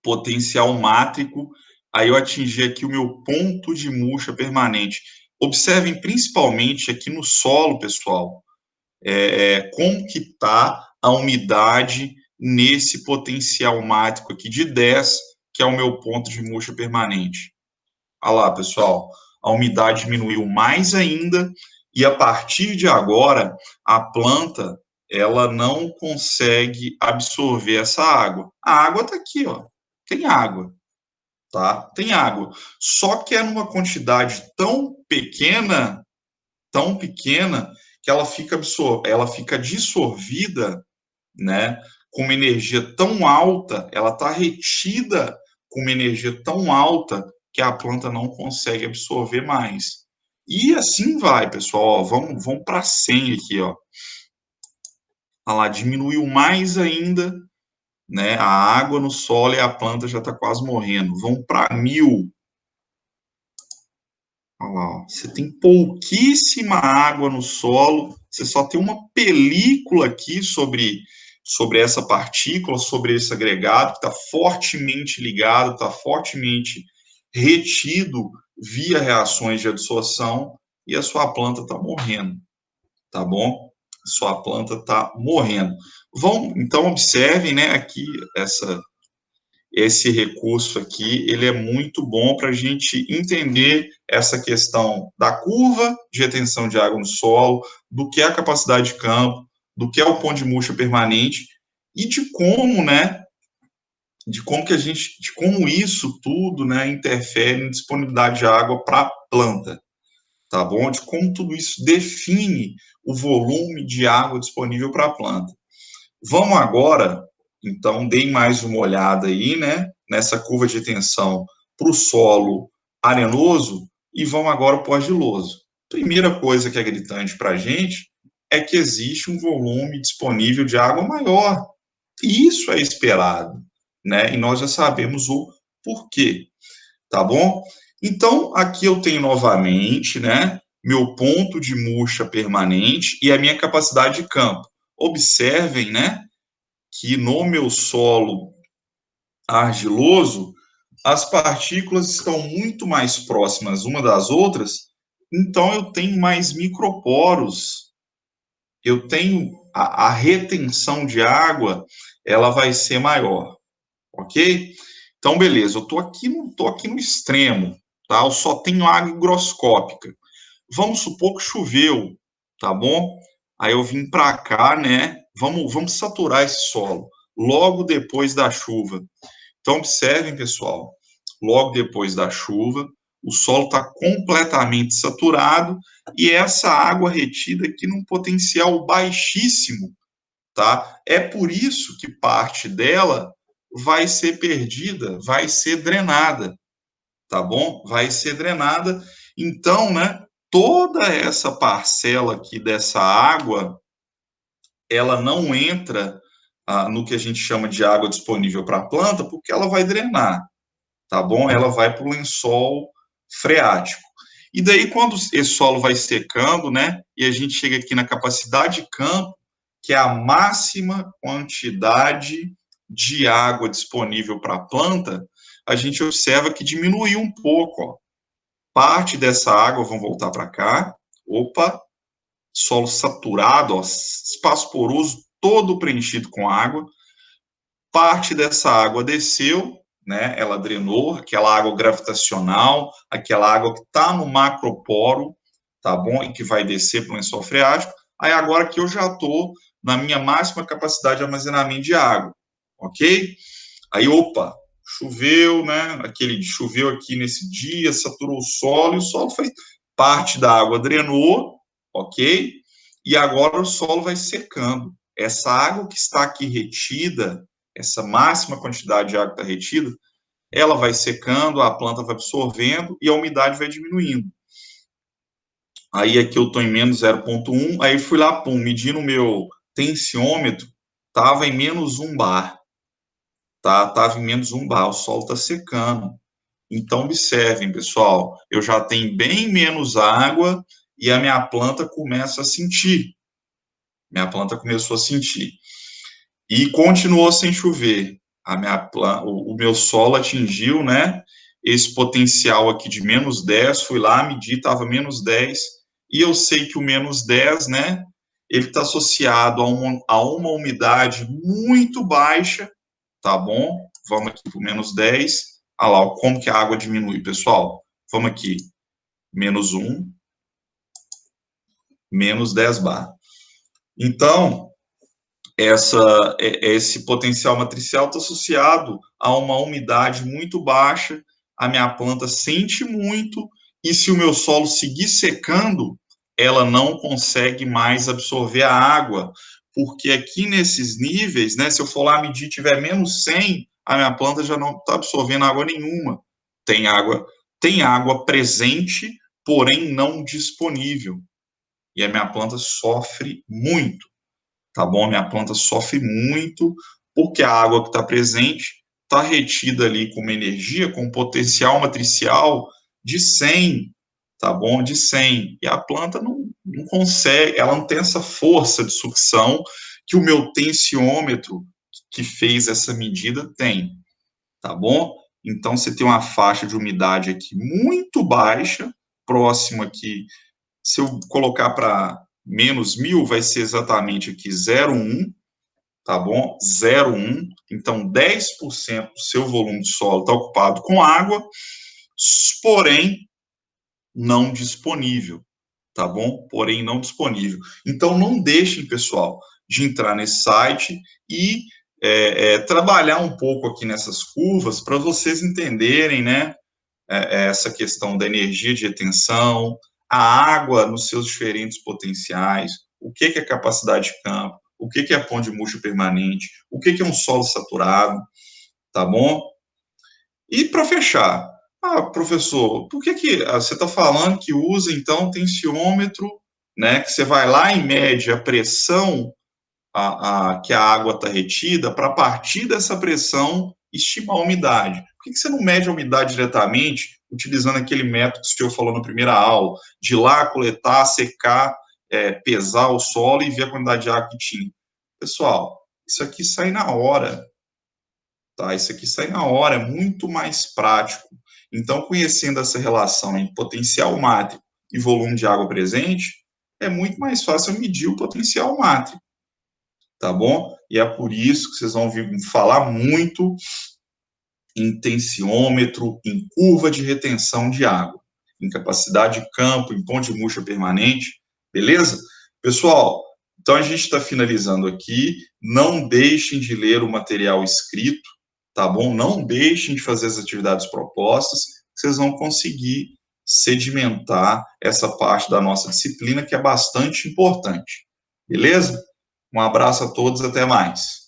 potencial mátrico. Aí eu atingi aqui o meu ponto de murcha permanente. Observem principalmente aqui no solo, pessoal, como que está a umidade nesse potencial mátrico aqui de 10, que é o meu ponto de murcha permanente. Olha lá, pessoal, a umidade diminuiu mais ainda, e a partir de agora, a planta, ela não consegue absorver essa água. A água está aqui, ó, tem água, tá? Tem água. Só que é numa quantidade tão pequena, que ela fica dissolvida, né, com uma energia tão alta, ela está retida com uma energia tão alta que a planta não consegue absorver mais. E assim vai, pessoal, ó, vamos para 100 aqui, ó. Olha lá, diminuiu mais ainda, né, a água no solo, e a planta já está quase morrendo. Vamos para 1000. Olha lá, ó. Você tem pouquíssima água no solo, você só tem uma película aqui sobre essa partícula, sobre esse agregado, que está fortemente ligado, está fortemente retido via reações de adsorção, e a sua planta está morrendo, tá bom? Sua planta está morrendo. Então, observem, né, aqui esse recurso aqui, ele é muito bom para a gente entender essa questão da curva de retenção de água no solo, do que é a capacidade de campo, do que é o ponto de murcha permanente e de como, né, de como isso tudo, né, interfere na disponibilidade de água para a planta, tá bom? De como tudo isso define o volume de água disponível para a planta. Vamos agora, então, deem mais uma olhada aí, né, nessa curva de tensão para o solo arenoso e vamos agora para o argiloso. Primeira coisa que é gritante para a gente é que existe um volume disponível de água maior. E isso é esperado, né? E nós já sabemos o porquê, tá bom? Então, aqui eu tenho novamente, né, meu ponto de murcha permanente e a minha capacidade de campo. Observem, né, que no meu solo argiloso, as partículas estão muito mais próximas uma das outras, então eu tenho mais microporos, eu tenho a retenção de água, ela vai ser maior, ok? Então, beleza, eu tô aqui no extremo, tá? Eu só tenho água higroscópica. Vamos supor que choveu, tá bom? Aí eu vim para cá, né? Vamos saturar esse solo logo depois da chuva. Então, observem, pessoal, logo depois da chuva, o solo está completamente saturado e essa água retida aqui num potencial baixíssimo, tá? É por isso que parte dela vai ser perdida, vai ser drenada, tá bom? Vai ser drenada. Então, né, toda essa parcela aqui dessa água, ela não entra no que a gente chama de água disponível para a planta, porque ela vai drenar, tá bom? Ela vai para o lençol freático. E daí, quando esse solo vai secando, né, e a gente chega aqui na capacidade de campo, que é a máxima quantidade de água disponível para a planta, a gente observa que diminuiu um pouco, ó. Parte dessa água, vamos voltar para cá, opa, solo saturado, ó, espaço poroso todo preenchido com água, parte dessa água desceu, né? Ela drenou, aquela água gravitacional, aquela água que está no macroporo, tá bom? E que vai descer para o lençol freático. Aí agora que eu já estou na minha máxima capacidade de armazenamento de água, ok? Aí, opa, choveu, né? Choveu aqui nesse dia, saturou o solo, e o solo foi, parte da água drenou, ok? E agora o solo vai secando. Essa água que está aqui retida, essa máxima quantidade de água que está retida, ela vai secando, a planta vai absorvendo e a umidade vai diminuindo. Aí aqui eu estou em menos 0,1, aí fui lá, pum, medindo o meu tensiômetro, estava em menos 1 bar, tá? Estava em menos 1 bar, o solo está secando. Então, observem, pessoal, eu já tenho bem menos água e a minha planta começa a sentir. Minha planta começou a sentir. E continuou sem chover. O meu solo atingiu, né, esse potencial aqui de menos 10, fui lá, medi, estava menos 10, e eu sei que o menos 10, né, ele está associado a uma umidade muito baixa, tá bom? Vamos aqui para o menos 10. Olha lá, como que a água diminui, pessoal. Vamos aqui, menos 1, menos 10 bar. Então, esse potencial matricial está associado a uma umidade muito baixa, a minha planta sente muito, e se o meu solo seguir secando, ela não consegue mais absorver a água, porque aqui nesses níveis, né, se eu for lá medir tiver menos 100, a minha planta já não está absorvendo água nenhuma. Tem água, tem água presente, porém não disponível. E a minha planta sofre muito, tá bom? A minha planta sofre muito porque a água que está presente está retida ali com uma energia, com um potencial matricial de 100, tá bom? De 100. E a planta não consegue, ela não tem essa força de sucção que o meu tensiômetro, que fez essa medida, tem, tá bom? Então, você tem uma faixa de umidade aqui muito baixa, próximo aqui, se eu colocar para -1000, vai ser exatamente aqui 0,1, tá bom? 0,1. Então, 10% do seu volume de solo está ocupado com água, porém, não disponível, tá bom? Porém, não disponível. Então, não deixem, pessoal, de entrar nesse site e trabalhar um pouco aqui nessas curvas para vocês entenderem, né, essa questão da energia de retenção, a água nos seus diferentes potenciais, o que é capacidade de campo, o que é pão de murcho permanente, o que é um solo saturado, tá bom? E para fechar, professor, por que você está falando que usa, então, tensiômetro, né, que você vai lá e mede a pressão que a água está retida, para a partir dessa pressão estimar a umidade? Por que você não mede a umidade diretamente, utilizando aquele método que o senhor falou na primeira aula, de ir lá, coletar, secar, pesar o solo e ver a quantidade de água que tinha? Pessoal, isso aqui sai na hora, tá? Isso aqui sai na hora, é muito mais prático. Então, conhecendo essa relação em potencial mátrico e volume de água presente, é muito mais fácil medir o potencial mátrico, tá bom? E é por isso que vocês vão ouvir falar muito em tensiômetro, em curva de retenção de água, em capacidade de campo, em pão de murcha permanente, beleza? Pessoal, então a gente está finalizando aqui. Não deixem de ler o material escrito, tá bom? Não deixem de fazer as atividades propostas, vocês vão conseguir sedimentar essa parte da nossa disciplina, que é bastante importante, beleza? Um abraço a todos, até mais.